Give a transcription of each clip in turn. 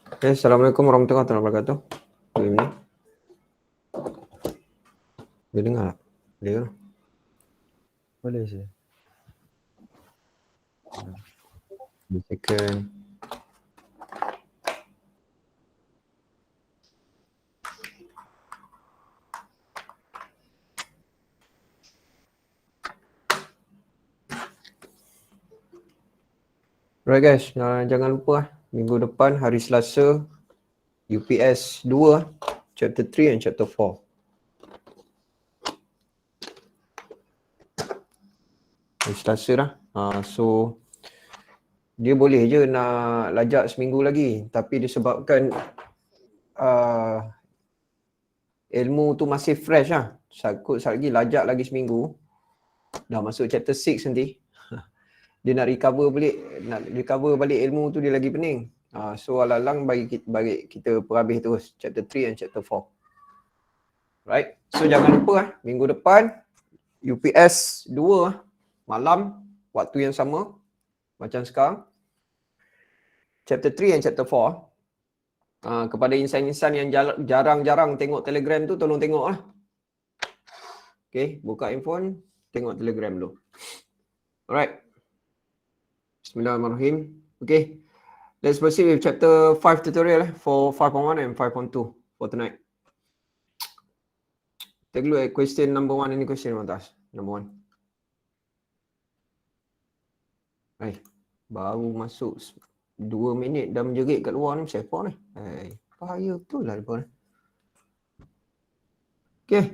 Okay, Assalamualaikum warahmatullahi wabarakatuh. Good evening. Boleh dengar tak? Boleh ke? Boleh je. Second. Alright guys, jangan lupa minggu depan hari Selasa UPS 2 chapter 3 and chapter 4. Hari Selasa dah. So dia boleh je nak lajak seminggu lagi, tapi disebabkan ilmu tu masih fresh lah. Sakut lagi lajak lagi seminggu. Dah masuk chapter 6 nanti. Dia nak recover balik ilmu tu dia lagi pening. So alang-alang bagi kita perhabis terus chapter 3 and chapter 4. Right? So jangan lupa minggu depan UPS 2 malam waktu yang sama macam sekarang. Chapter 3 and chapter 4. Kepada insan-insan yang jarang-jarang tengok Telegram tu, tolong tengok lah. Okay, buka handphone, tengok Telegram dulu. Alright. Bismillahirrahmanirrahim. Okay. Let's proceed with chapter 5 tutorial for 5.1 and 5.2 for tonight. Take a look at question number 1. Any question on that? Number 1. Baru masuk 2 minit dah menjerit kat luar ni. Siapa ni? Bahaya betul lah depan ni. Okay.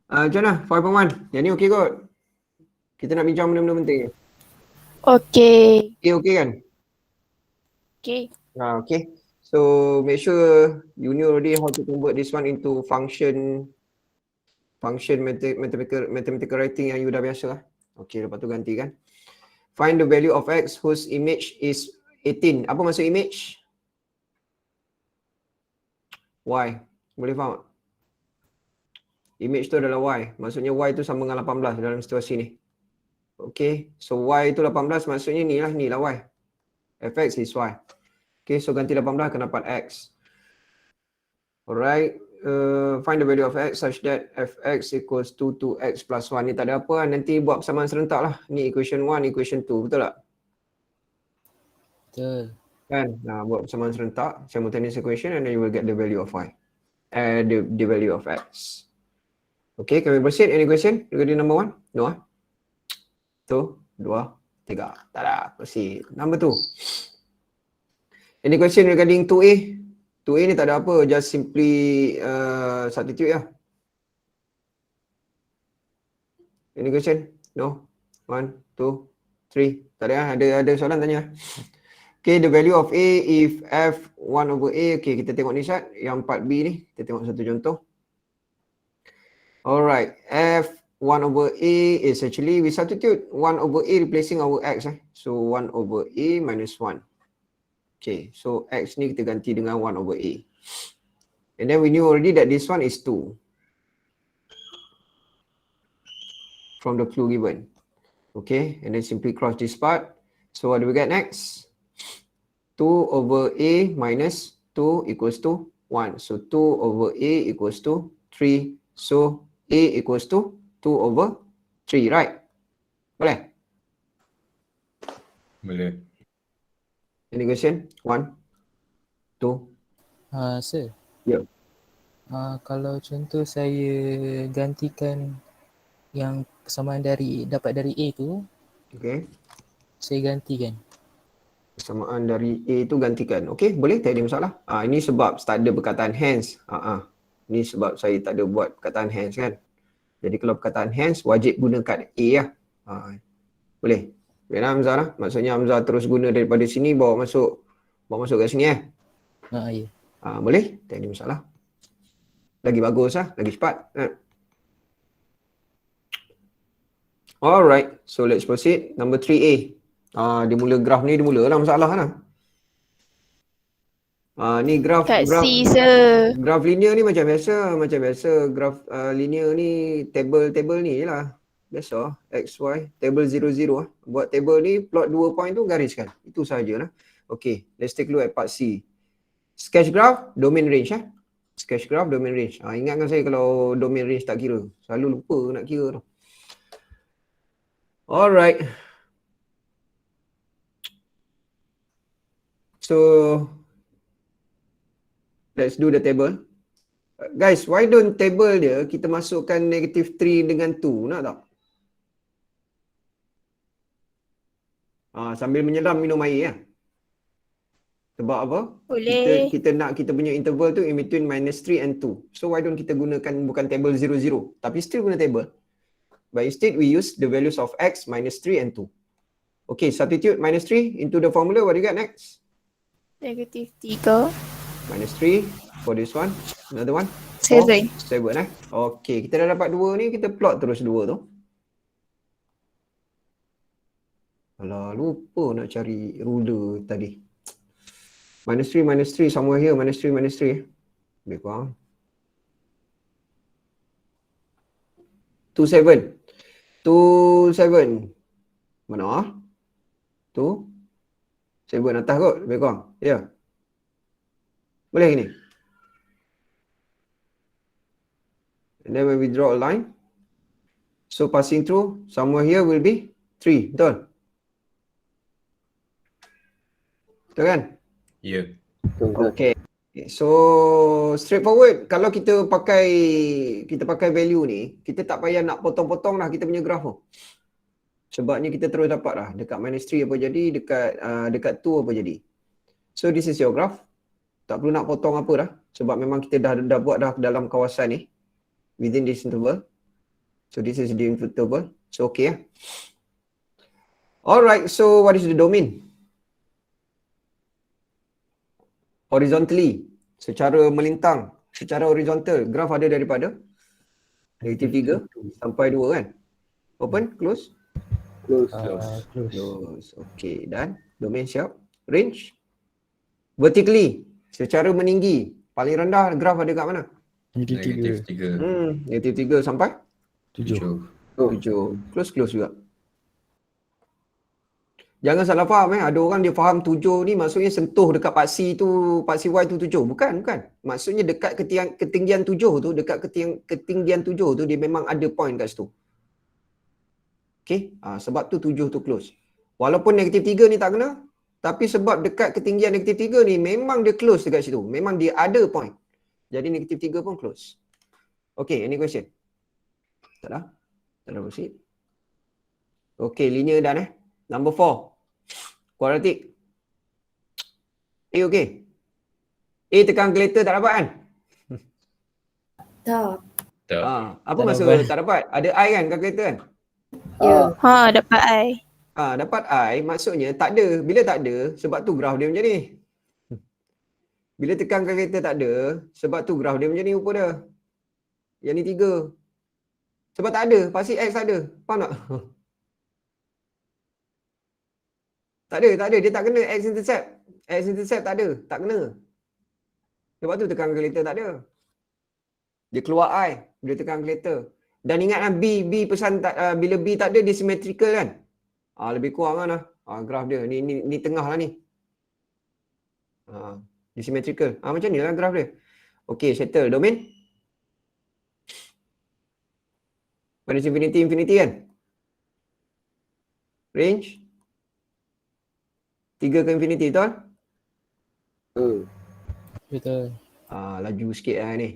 Macam mana? 5.1. Yang ni okay kot? Kita nak bincang benda-benda penting ni. Okay. Okay kan? Okay. Okay. So make sure you know already how to convert this one into function mathematical writing yang you dah biasa lah. Okay, lepas tu ganti kan. Find the value of x whose image is 18. Apa maksud image? Y. Boleh faham tak? Image tu adalah y. Maksudnya y tu sama dengan 18 dalam situasi ni. Okay. So y tu 18 maksudnya ni lah y. Fx is y. Okay. So ganti 18 kena dapat x. Alright. Find the value of x such that fx equals 2x plus 1. Ni tak ada apa. Nanti buat persamaan serentak lah. Ni equation 1, equation 2. Betul tak? Betul. Kan? Buat persamaan serentak. Simultaneous equation and then you will get the value of y. The value of x. Okay, can we proceed? Any question regarding number 1? No? 1, 2, 3. Tak ada. Proceed. Number 2. Any question regarding 2a? 2a ni tak ada apa. Just simply substitute lah. Any question? No? 1, 2, 3. Tak ada. Ada soalan tanya. Okay, the value of a if f1 over a. Okay, kita tengok ni Syed. Yang 4b ni. Kita tengok satu contoh. Alright, f1 over a is actually, we substitute 1 over a replacing our x. So 1 over a minus 1. Okay, so x ni kita ganti dengan 1 over a. And then we knew already that this one is 2. From the clue given. Okay, and then simply cross this part. So what do we get next? 2 over a minus 2 equals to 1. So 2 over a equals to 3. So a equals to 2 over 3, right? Boleh? Boleh. Any question? 1, 2. Sir. Ya. Kalau contoh saya gantikan yang persamaan dapat dari A tu, Okay. saya gantikan. Persamaan dari A tu gantikan. Okay, boleh? Tak ada masalah. Ini sebab tak ada perkataan hence. Ini sebab saya tak ada buat perkataan hence kan. Jadi kalau perkataan hence, wajib gunakan A lah. Boleh? Boleh lah Hamzah lah. Maksudnya Hamzah terus guna daripada sini bawa masuk kat sini Ya. Boleh? Tak ada masalah. Lagi bagus lah. Lagi cepat. Alright. So let's proceed. Number 3A. Dia mula graf ni, dia mula lah masalah lah. Ni graf linear ni macam biasa. Graf linear ni table ni je lah. Biasa X, Y, table 0, 0. Buat table ni, plot 2 point tu gariskan. Itu sahajalah. Okay, let's take a look at part C. Sketch graph, domain range Sketch graph, domain range. Ingatkan saya kalau domain range tak kira. Selalu lupa nak kira tu. Alright. So, let's do the table. Guys, why don't table dia kita masukkan -3 dengan 2, nak tak? Sambil menyelam minum air ya. Sebab apa? Boleh. Kita nak kita punya interval tu in between -3 and 2. So why don't kita gunakan bukan table 0, 0. Tapi still guna table. But instead we use the values of x, -3 and 2. Okay, substitute -3 into the formula. What do you get next? -3. -3 for this one. Another one? 7. 7 Okay, kita dah dapat 2 ni, kita plot terus 2 tu. Alah, lupa nak cari ruler tadi. -3, somewhere here, -3. Lebih kurang. 2, 7. 2, 7. Mana? 2, 7 atas kot, lebih kurang. Ya. Yeah. Boleh ni. And then when we draw a line, so passing through, somewhere here will be 3, betul? Betul kan? Ya. Okay. So straightforward. Kalau kita pakai value ni, kita tak payah nak potong-potong dah kita punya graph tu. Sebabnya kita terus dapat dah dekat -3 apa jadi, dekat 2 apa jadi. So this is your graph. Tak perlu nak potong apa dah, sebab memang kita dah buat dah dalam kawasan ni within this interval. So this is the interval. So okay. Alright, so what is the domain? Horizontally, secara melintang, secara horizontal, graf ada daripada -3 sampai 2 kan? Open, close? Close. Close. Okay, dan domain siap. Range? Vertically, secara meninggi, paling rendah graf ada kat mana? -3. -3 sampai? 7. 7. Close juga. Jangan salah faham ada orang dia faham 7 ni maksudnya sentuh dekat paksi tu, paksi Y tu 7. Bukan. Maksudnya dekat ketinggian 7 tu, dekat ketinggian 7 tu dia memang ada point kat situ. Okay, sebab tu 7 tu close. Walaupun -3 ni tak kena, tapi sebab dekat ketinggian -3 ni memang dia close dekat situ. Memang dia ada point. Jadi -3 pun close. Okay, any question? Tak dah? Tak dah proceed. Okay, linear done Number 4. Quadratic. A okay. A tekan calculator tak dapat kan? Tak. Apa Tak maksud dapat. tak dapat? Ada I kan calculator kan? Ya. Dapat I. Dapat I maksudnya tak ada. Bila tak ada, sebab tu graf dia macam ni. Bila tekan calculator tak ada, sebab tu graf dia macam ni rupa dia. Yang ni 3. Sebab tak ada, pasti X tak ada. Faham tak? Tak ada. Dia tak kena x-intercept. X-intercept tak ada. Tak kena. Sebab tu tekan calculator tak ada. Dia keluar I. Dia tekan calculator. Dan ingatlah B pesan tak, bila B tak ada, dia symmetrical kan? Lebih kurang kan lah. Graf dia. Ni tengah lah ni. Dia symmetrical. Macam ni lah graf dia. Okay, settle. Domain? Minus infinity kan? Range? 3 ke infinity, betul? Betul. Laju sikit lah ni.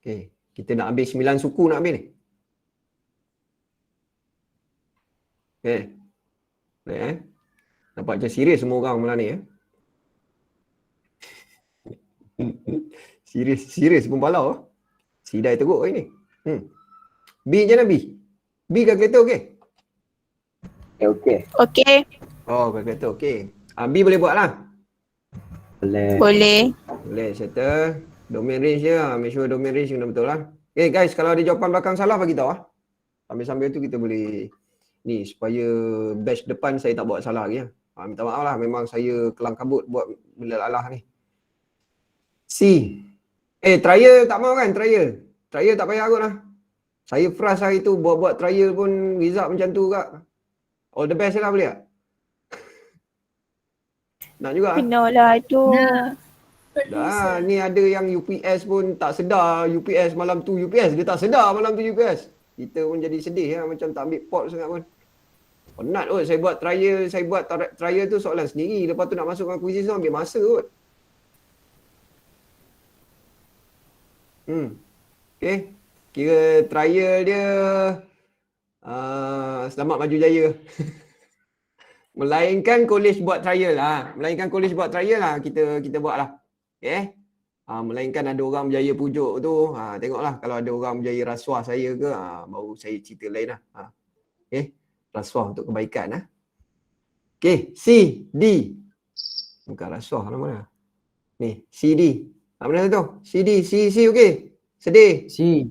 Okay. Kita nak habis 9 suku nak habis ni. Okay. Baik Nampak macam serius semua orang malam ni Serius pun balau Sidai teruk hari ni. B je nak B. B calculator okey? Okey. Okay. Calculator okey. B boleh buat lah. Boleh. Boleh settle. Domain range je. Make sure domain range kena betul lah. Okay guys, kalau ada jawapan belakang salah bagi tahu Sambil-sambil tu kita boleh ni supaya batch depan saya tak buat salah lagi minta maaf lah, memang saya kelang kabut buat benda lalah ni. C. Trial tak mau kan? Trial tak payah kot lah. Saya frust hari tu buat trial pun result macam tu kak. All the best lah boleh tak? Nak juga? Kenalah tu. Dah, ni ada yang UPS pun tak sedar UPS malam tu UPS. Dia tak sedar malam tu UPS. Kita pun jadi sedih lah, macam tak ambil port sangat pun. Penat kot saya buat trial tu soalan sendiri. Lepas tu nak masukkan quizzes tu ambil masa kot. Okay. Kira trial dia selamat maju jaya. Melainkan college buat trial lah. Kita buat lah. Okay. Melainkan ada orang berjaya pujuk tu, tengoklah kalau ada orang berjaya rasuah saya ke, baru saya cerita lain lah. Okay. Rasuah untuk kebaikan lah. Okay. C, D. Bukan rasuah lah mana. Ni, C, D. Mana tu? C, D. C okey. Sedih. C.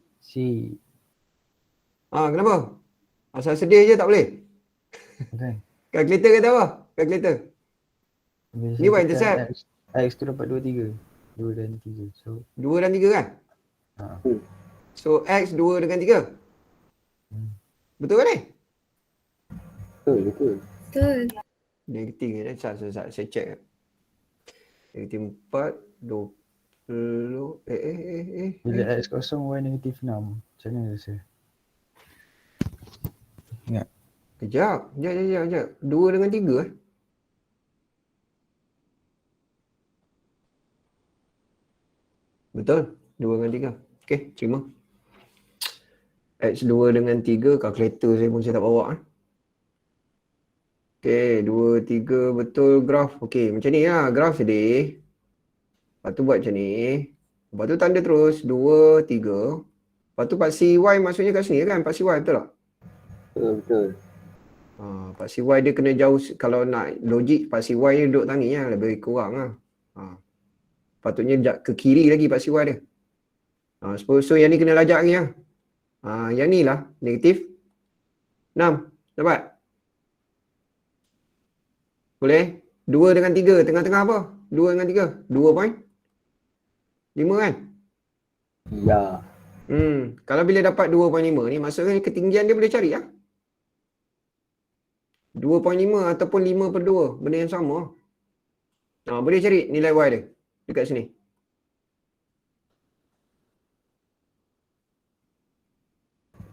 Kenapa? Asal sedih je tak boleh? Okay. Kalkulator kata apa? Kalkulator. Ni buat intercept. X tu dapat 2, 3 So 2 dan 3 kan? So X 2 dengan 3. Betul kan ni? Betul. Negatif ni. Saya check. Negatif 4, 20. bila X kosong Y negatif 6. Macam mana rasa? Ingat. Kejap. 2 dengan 3 Betul. 2 dengan 3. Okey, terima. X2 dengan 3, kalkulator saya pun saya tak bawa. Okey, 2, 3 betul graf. Okey, macam ni lah. Graf sedih. Lepas tu buat macam ni. Lepas tu tanda terus. 2, 3. Lepas tu part CY maksudnya kat sini kan? Part CY betul tak? Betul. Part CY dia kena jauh. Kalau nak logik, part CY dia duduk tani lah. Lebih kurang lah. Patutnya ke kiri lagi part CY dia. So yang ni kena lajak lagi lah. Yang ni lah. Negatif 6. Dapat? Boleh? 2 dengan 3. Tengah-tengah apa? 2 dengan 3. 2.5 kan? Ya. Kalau bila dapat 2.5 ni, maksudnya ketinggian dia boleh cari lah. 2.5 ataupun 5/2. Benda yang sama. Boleh cari nilai Y dia. Dekat sini.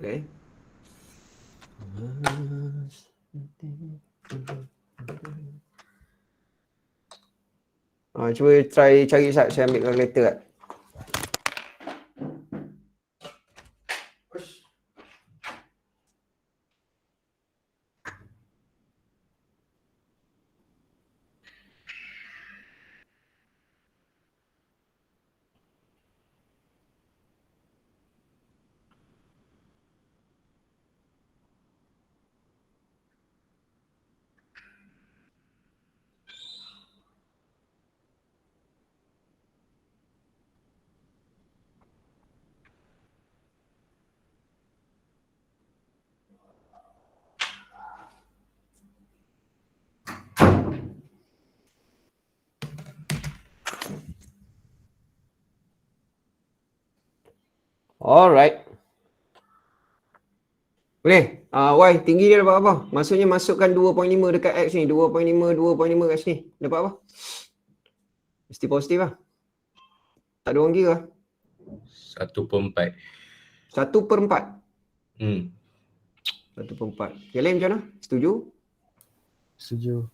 Okay. Cuba try cari Sat. Saya ambil kalkulator kat. Alright. Boleh? Y tinggi dia dapat apa? Maksudnya masukkan 2.5 dekat X ni. 2.5 kat sini. Dapat apa? Mesti positif lah. Tak ada orang kira. 1/4. 1/4. 1/4. Yang lain macam mana? Setuju? Setuju.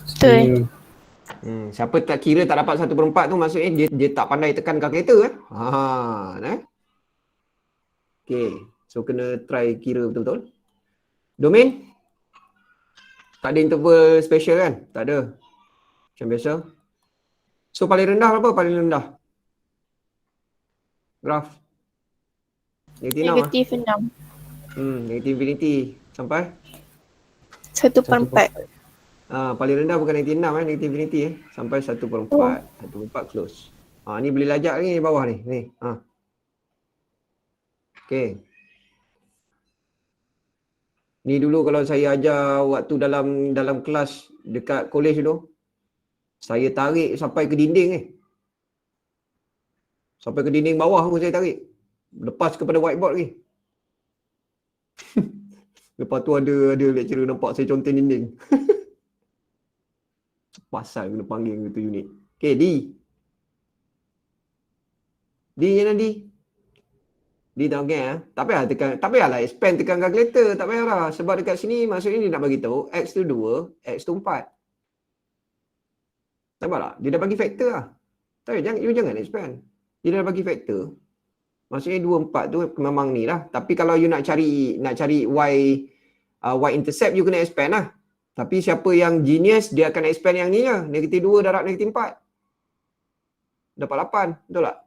Betul. Siapa tak kira tak dapat 1/4 tu maksudnya dia tak pandai tekan kalkulator kan? Okay. So kena try kira betul-betul. Domain? Tak ada interval special kan? Tak ada. Macam biasa. So paling rendah apa? Paling rendah? Graf. Negatif 6. Negatif infinity. Sampai? 1/4. Paling rendah bukan negatif 6 negatif infinity sampai 1/4. 1/4 close. Ni boleh lajak ni bawah ni. Okay. Ni dulu kalau saya ajar waktu dalam kelas dekat college tu, saya tarik sampai ke dinding ni. Sampai ke dinding bawah pun saya tarik. Lepas kepada whiteboard ni. Lepas tu ada lecturer nampak saya conteng dinding. Pasal kena panggil itu unit. Okay, D. D je nanti. D tak okey tak payah tekan, tak payahlah expand tekan kalkulator, tak payahlah. Sebab dekat sini maksudnya dia nak bagi tahu X tu 2, X tu 4. Nampak tak? Dia dah bagi faktor lah. Tapi jangan expand. Dia dah bagi faktor. Maksudnya 2, 4 tu memang ni lah. Tapi kalau you nak cari Y intercept, you kena expand lah. Tapi siapa yang genius, dia akan expand yang ni je. Negatif 2 darab negatif 4. Dapat 8. Betul tak?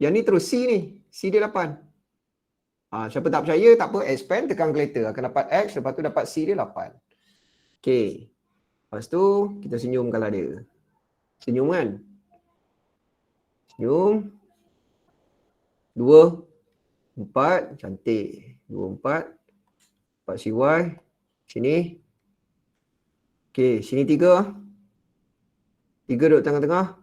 Yang ni terus C ni. C dia 8. Siapa tak percaya, tak apa. Expand, tekan calculator. Akan dapat X. Lepas tu dapat C dia 8. Okay. Lepas tu, kita senyumkanlah dia. Senyum kan? Senyum. 2, 4. Cantik. 2, 4. 4 CY. Sini. Okay, sini 3. 3 duduk tengah-tengah.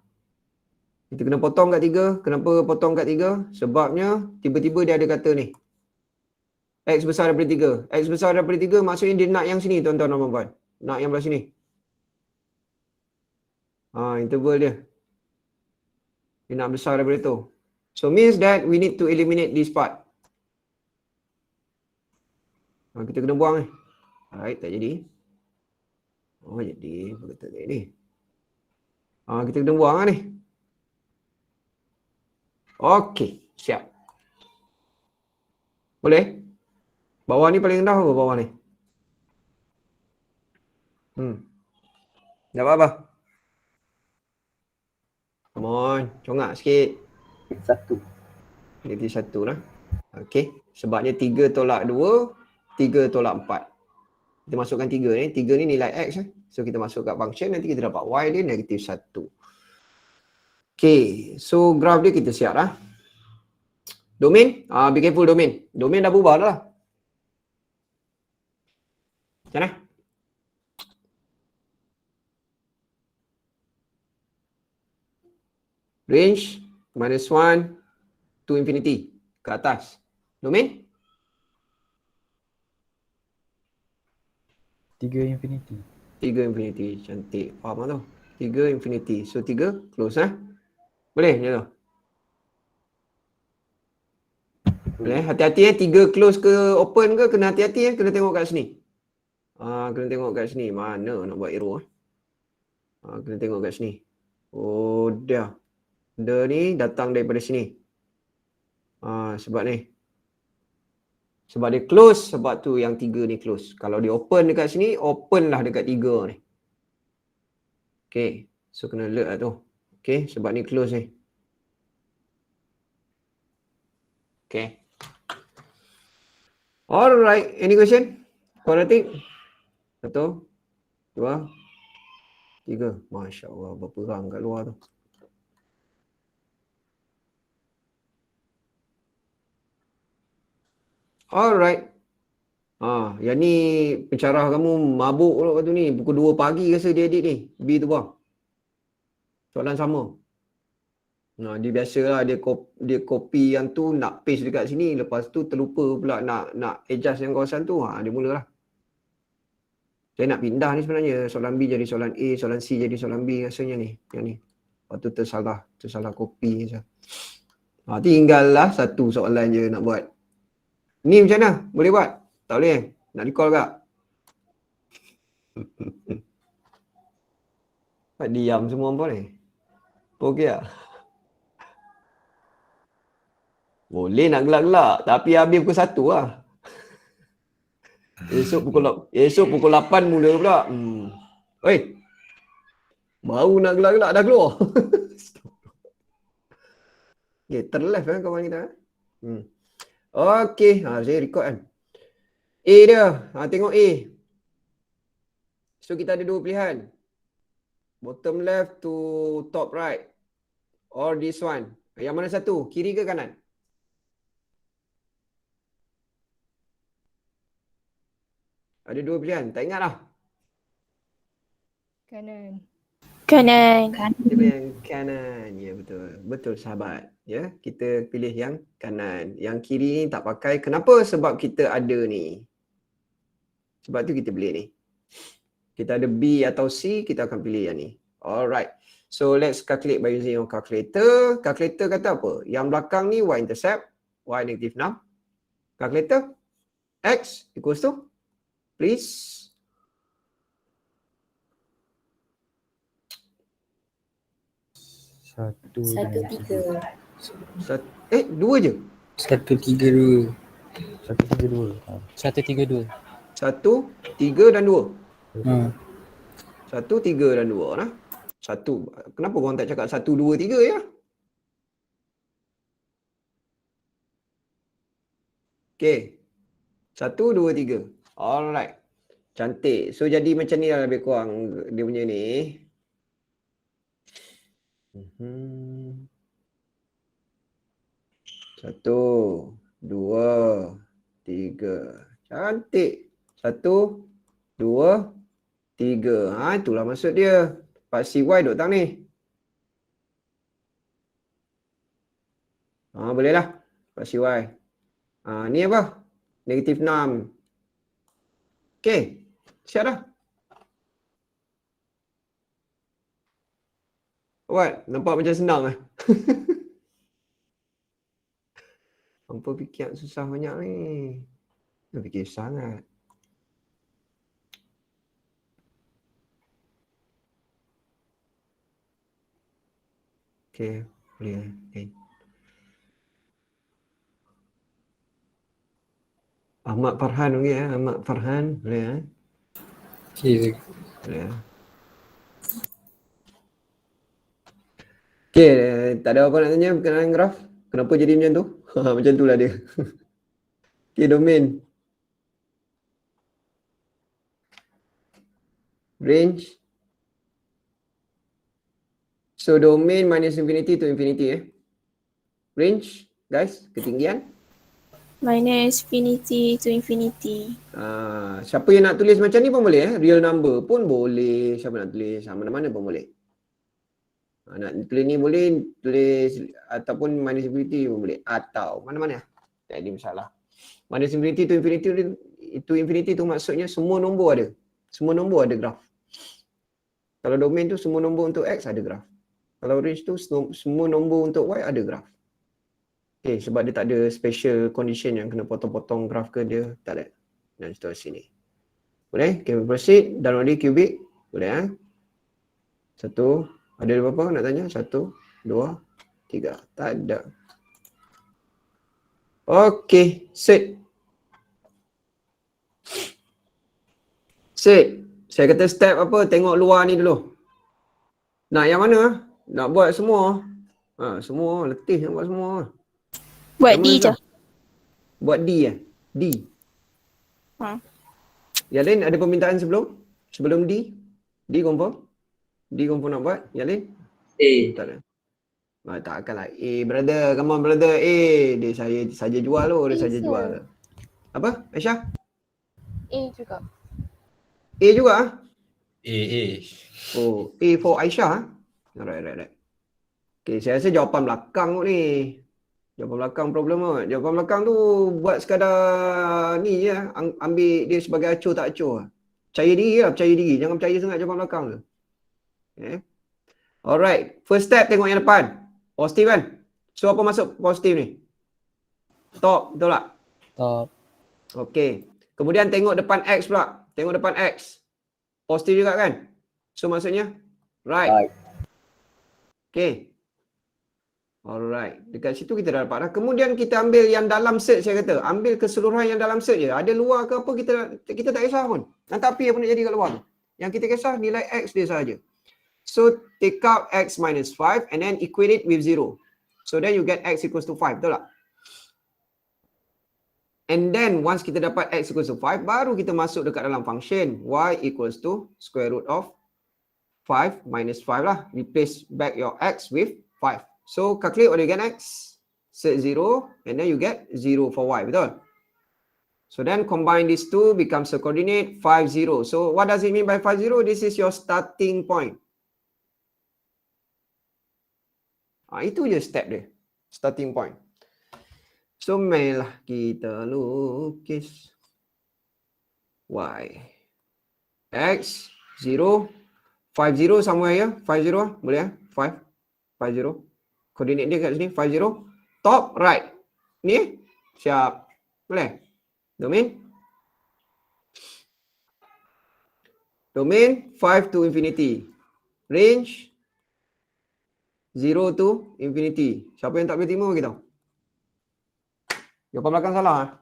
Kita kena potong kat 3. Kenapa potong kat 3? Sebabnya tiba-tiba dia ada kata ni. X besar daripada 3. X besar daripada 3 maksudnya dia nak yang sini tuan-tuan dan puan-puan. Nak yang belah sini. Interval dia. Dia nak besar daripada tu. So means that we need to eliminate this part. Kita kena buang ni. Alright, tak jadi. Oh, jadi. Apa kata tak jadi? Kita kena buang lah ni. Okey, siap. Boleh? Bawah ni paling rendah ke bawah ni? Dapat apa? Come on, congak sikit. 1. Negatif 1 lah. Okey, sebabnya 3 tolak 2, 3 tolak 4. Kita masukkan 3 ni. 3 ni nilai X. So kita masuk kat function, nanti kita dapat Y dia negatif 1. Okay, so graph dia kita siap lah. Domain, be careful domain. Domain dah berubah dah. Macam mana? Range, -1 to infinity. Ke atas. Domain? 3 infinity. 3 infinity. Cantik. Faham tak tu? 3 infinity. So 3 close Boleh macam tu? Boleh. Hati-hati 3 close ke open ke, kena hati-hati kena tengok kat sini. Kena tengok kat sini. Mana nak buat arrow kena tengok kat sini. Oh dah. Benda ni datang daripada sini. Sebab ni. Sebab dia close, sebab tu yang 3 ni close. Kalau dia open dekat sini, open lah dekat 3 ni. Okay. So kena alert lah tu. Okay. Sebab ni close ni. Okay. Alright. Any question? Quadratic? 1, 2, 3. Masya Allah. Berperang kat luar tu. Alright. Yang ni pencarah kamu mabuk waktu ni. Pukul 2 pagi rasa dia edit ni. B tu bang. Soalan sama. Dia biasalah dia copy yang tu nak paste dekat sini. Lepas tu terlupa pula nak adjust yang kawasan tu. Dia mulalah. Saya nak pindah ni sebenarnya. Soalan B jadi soalan A, soalan C jadi soalan B rasanya ni. Yang ni. Lepas tu tersalah copy je. Tinggallah satu soalan je nak buat. Ni macam mana? Boleh buat? Tak boleh? Nak recall tak? Diam semua pun ni. Okey tak? Boleh nak gelak-gelak. Tapi habis pukul 1 lah. Esok pukul 8 mula pula. Oi. Baru nak gelak-gelak dah keluar. Okay, terleft kawan kita. Okey, saya record kan. A dia. Tengok A. So kita ada 2 pilihan. Bottom left to top right. Or this one. Yang mana satu? Kiri ke kanan? Ada 2 pilihan. Tak ingat lah. Kanan. Kanan. Pilih yang kanan. Ya betul. Betul sahabat. Ya, kita pilih yang kanan. Yang kiri ni tak pakai. Kenapa? Sebab kita ada ni. Sebab tu kita pilih ni. Kita ada B atau C, kita akan pilih yang ni. Alright. So let's calculate by using your calculator. Calculator kata apa? Yang belakang ni y-intercept, y negative 6. Calculator, x equals to, please. Satu 1, 3. Dua je. 1, 3, 2. 132. 132. 1, 3 dan 2. 1, 3 dan 2 lah. 1. Kenapa korang tak cakap 1, 2, 3 ya? Okay. 1, 2, 3. Alright. Cantik. So jadi macam ni lah lebih kurang dia punya ni. Satu, dua, tiga. Cantik. 1, 2, 3. Ha, itulah maksud dia. Part CY duk tang ni. Ha, boleh lah. Part CY. Ha, ni apa? Negatif 6. Okay. Siap dah. What? Nampak macam senang eh? Hampa fikir susah banyak ni. Dah fikir sangat. Okay. Boleh. Okay. Ahmad Farhan okey ya. Ahmad Farhan. Boleh ya. Okay. Boleh ya. Okay. Tak ada apa nak tanya berkenaan graf? Kenapa jadi macam tu? Macam tu lah dia. Okay, domain. Range. So, domain minus infinity to infinity Range, guys, ketinggian. Minus infinity to infinity. Siapa yang nak tulis macam ni pun boleh Real number pun boleh. Siapa nak tulis mana-mana pun boleh. Nak tulis ni boleh, tulis ataupun minus infinity pun boleh. Atau mana-mana. Tak ada masalah. Minus infinity to infinity tu maksudnya semua nombor ada. Semua nombor ada graf. Kalau domain tu semua nombor untuk X ada graf. Kalau range tu semua nombor untuk Y ada graf. Okay, sebab dia tak ada special condition yang kena potong-potong graf ke dia. Tak ada. Dan situasi ni. Boleh? Okay, proceed. Dan only cubic. Boleh Satu. Ada berapa nak tanya? 1, 2, 3. Tak ada. Okay, set. Set. Saya kata step apa? Tengok luar ni dulu. Nak yang mana? Nak buat semua. Semua. Letih nak buat semua. Buat Yang D mana je. dah? Buat D D. Yang lain ada permintaan sebelum? Sebelum D? D confirm? D confirm nak buat? Yang lain? A. Tak ada. Takkanlah. Brother. Come on brother. Dia saya saja jual loh. Dia saja jual. Apa? Aisyah? A juga. A juga A. Oh, A for Aisyah Right. Okay, saya rasa jawapan belakang kot ni. Jawapan belakang problem kot. Jawapan belakang tu buat sekadar ni je. Ambil dia sebagai acuh tak acuh. Percaya diri lah, percaya diri. Jangan percaya sangat jawapan belakang tu. Okay. Alright, first step tengok yang depan. Positif kan? So apa masuk positif ni? Top, betul tak? Top. Okay. Kemudian tengok depan X pula. Tengok depan X. Positif juga kan? So maksudnya? Right. Okay. Alright. Dekat situ kita dah dapat dah. Kemudian kita ambil yang dalam set saya kata. Ambil keseluruhan yang dalam set je. Ada luar ke apa kita tak kisah pun. Nanti apa yang pun nak jadi kat luar tu. Yang kita kisah nilai X dia sahaja. So take out X minus 5 and then equate it with 0. So then you get X equals to 5. Betul tak? And then once kita dapat X equals to 5, baru kita masuk dekat dalam function Y equals to square root of 5 minus 5 lah. Replace back your X with 5. So calculate what you get X. Set 0 and then you get 0 for Y. Betul? So then combine these two becomes a coordinate 5, 0. So what does it mean by 5, 0? This is your starting point. Itu je step dia. Starting point. So, mainlah kita lukis Y. X 0, 50 somewhere here. 50 lah. Boleh ya? 5, 50. Koordinat dia kat sini. 50. Top right. Ni. Siap. Boleh? Domain. Domain 5 to infinity. Range 0 to infinity. Siapa yang tak boleh terima bagi tahu. Jawapan belakang salah.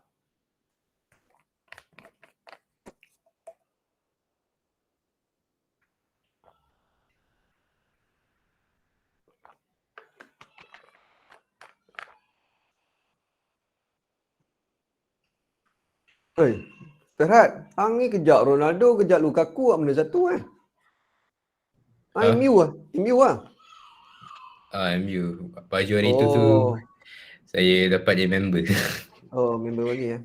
Ferhat, hang ni kejap Ronaldo, kejap Lukaku, mana satu MU lah. MU lah. MU. Baju hari tu saya dapat dia member. Oh, member lagi ya.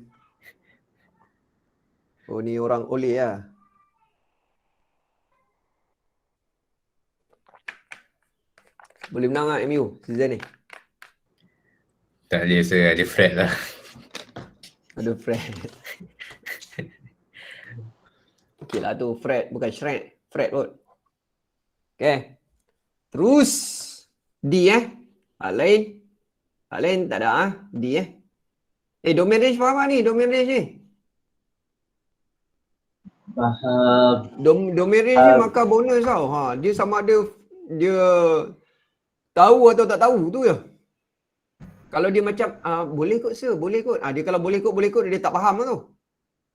Oh, ni orang Ole lah. Boleh menang tak MU season ni? Tak ada, saya ada Fred lah. Ada Fred. Okey lah tu Fred, bukan Shred. Fred kot. Okay. Terus D hak lain tak ada D domain range faham tak ni? Domain range ni. Faham. Domain range ni markah bonus tau. Dia sama ada dia tahu atau tak tahu tu je. Kalau dia macam boleh kot sir, boleh kot. Dia kalau boleh kot dia tak faham lah tu.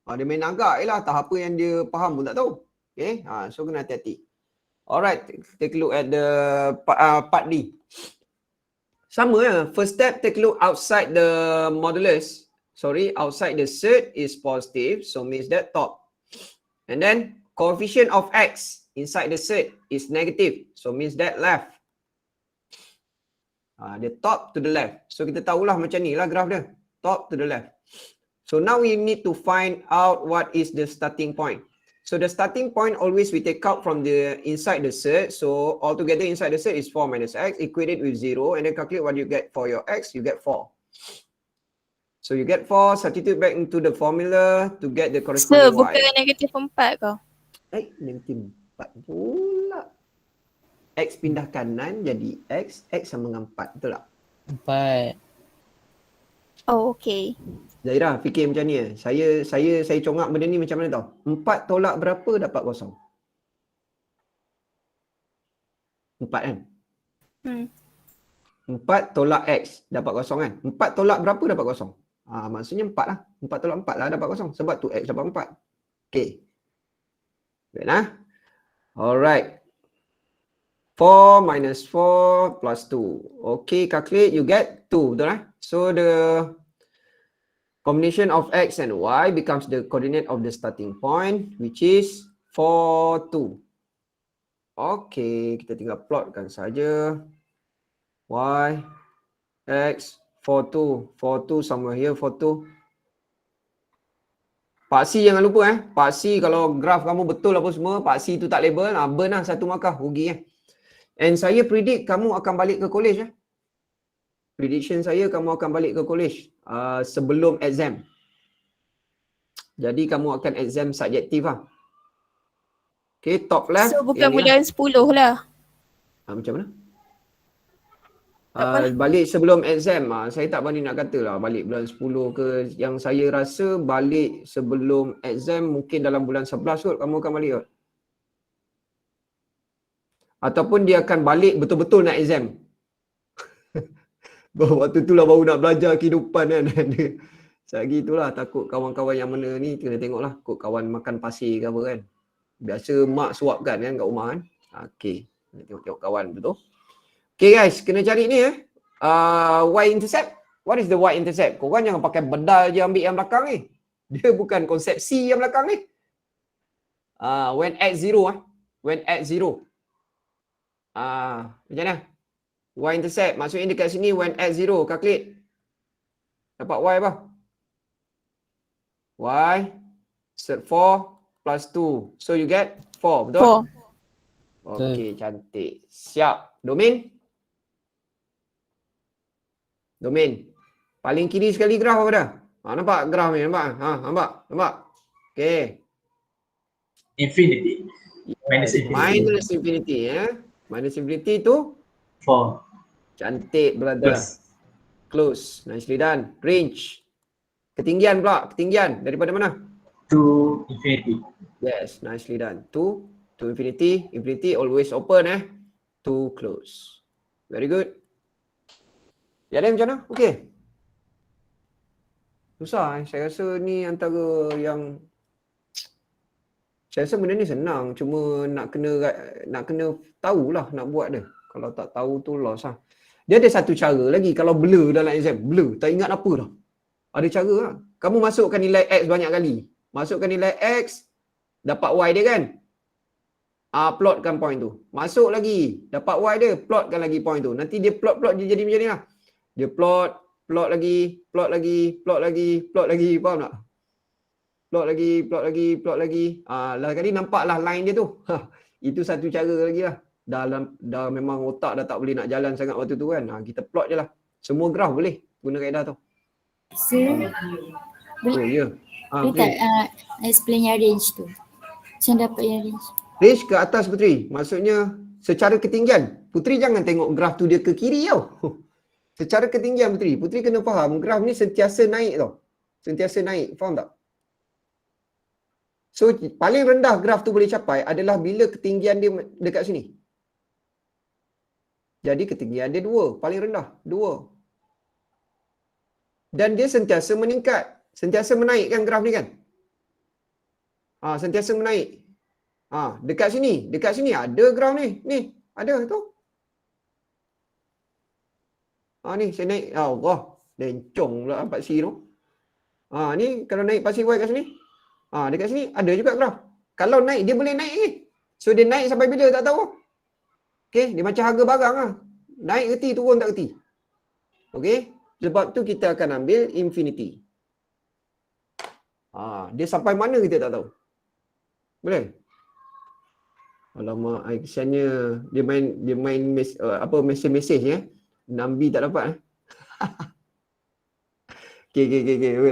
Dia main agak je lah, tak apa yang dia faham pun tak tahu. Okay, so kena hati-hati. Alright, take a look at the part D. Sama lah, first step take a look outside the modulus. Outside the set is positive, so means that top. And then coefficient of x inside the set is negative, so means that left. Dia top to the left. So kita tahulah macam ni lah graf dia. Top to the left. So now we need to find out what is the starting point. So the starting point always we take out from the inside the set. So altogether inside the set is 4 minus x equated with 0 and then calculate what you get for your x, you get 4. So you get 4, substitute back into the formula to get the corresponding y. Bukan negatif 4 kau. Negatif 4 pula. X pindah kanan jadi x sama dengan 4, betul tak? 4. Oh, okay. Zaira, fikir macam ni Saya congak benda ni macam mana tau. 4 tolak berapa dapat kosong? 4 kan? 4 tolak x dapat kosong kan? 4 tolak berapa dapat kosong? Maksudnya 4 lah. 4 tolak 4 lah dapat kosong. Sebab tu x dapat 4. Okay. Baik lah. Alright. 4 minus 4 plus 2. Okay, calculate, you get 2. Betul lah? So the combination of x and y becomes the coordinate of the starting point, which is 4, 2. Okay, kita tinggal plotkan saja. Y, x, 4, 2. 4, 2 somewhere here, 4, 2. Pak C jangan lupa Pak C kalau graf kamu betul apa semua, Pak C tu tak label, burn lah 1 markah, rugi And saya predict kamu akan balik ke college Prediction saya kamu akan balik ke college sebelum exam. Jadi kamu akan exam subjektif lah. Okay, top left. So bukan bulan 10 lah. Macam mana? Balik sebelum exam. Saya tak berani nak kata lah balik bulan 10 ke. Yang saya rasa balik sebelum exam mungkin dalam bulan 11 kot kamu akan balik kot. Ataupun dia akan balik betul-betul nak exam. Waktu tu lah baru nak belajar kehidupan kan. Lagi itulah takut kawan-kawan yang mana ni kena tengok lah. Kut kawan makan pasir ke apa kan. Biasa mak suapkan kan kat rumah kan. Okay. Tengok-tengok kawan betul. Okay guys, kena cari ni y-intercept. What is the y-intercept? Korang jangan pakai bedal je ambil yang belakang ni. Dia bukan konsep C yang belakang ni. When at 0 When at 0. Macam mana? Y-intercept. Maksudnya dekat sini when at 0. Calculate. Dapat Y apa? Y. Set 4 plus 2. So you get 4. Betul? 4. Okay, cantik. Siap. Domain? Domain. Paling kiri sekali graf apa dah? Nampak graf ni? Nampak? Nampak? Okay. Infinity. Minus Yes, infinity. minus infinity Minus infinity tu 4. cantik brother. Close. Close. Nicely done. Range. Ketinggian pula. Ketinggian daripada mana? To infinity. Yes, nicely done. To infinity. Infinity always open To close. Very good. Ya, macam mana? Okey. Susah Saya rasa ni antara yang saya rasa benda ni senang, cuma nak kena tahulah nak buat dia. Kalau tak tahu tu loss lah. Dia ada satu cara lagi kalau blur dalam exam, blur, tak ingat apa dah. Ada cara lah. Kamu masukkan nilai X banyak kali. Masukkan nilai X, dapat Y dia kan? Plotkan point tu. Masuk lagi, dapat Y dia, plotkan lagi point tu. Nanti dia plot dia jadi macam ni lah. Dia plot lagi, plot lagi, faham tak? Plot lagi. Lah kali nampaklah line dia tu. Itu satu cara lagi lah. Dah memang otak dah tak boleh nak jalan sangat waktu tu kan. Kita plot je lah. Semua graf boleh guna kaedah tu. Sir, Oh ya. boleh tak explain yang range tu? Macam dapat yang range? Range ke atas Putri. Maksudnya secara ketinggian. Putri jangan tengok graf tu dia ke kiri tau. Secara ketinggian Putri. Putri kena faham graf ni sentiasa naik tau. Sentiasa naik. Faham tak? So paling rendah graf tu boleh capai adalah bila ketinggian dia dekat sini. Jadi ketinggian dia 2. Paling rendah. 2. Dan dia sentiasa meningkat. Sentiasa menaikkan graf ni kan. Sentiasa menaik. Dekat sini ada graf ni. Ni, ada tu. Ni saya naik. Allah, lencong pula 4C tu. Ni kalau naik pasir Y kat sini. Dekat sini ada juga graf. Kalau naik, dia boleh naik ni. So dia naik sampai bila tak tahu. Okay, dia macam harga barang lah. Naik reti, turun tak reti. Okay, sebab tu kita akan ambil infinity. Dia sampai mana kita tak tahu. Boleh? Alamak, kesiannya dia main mesej Nambi tak dapat Okay.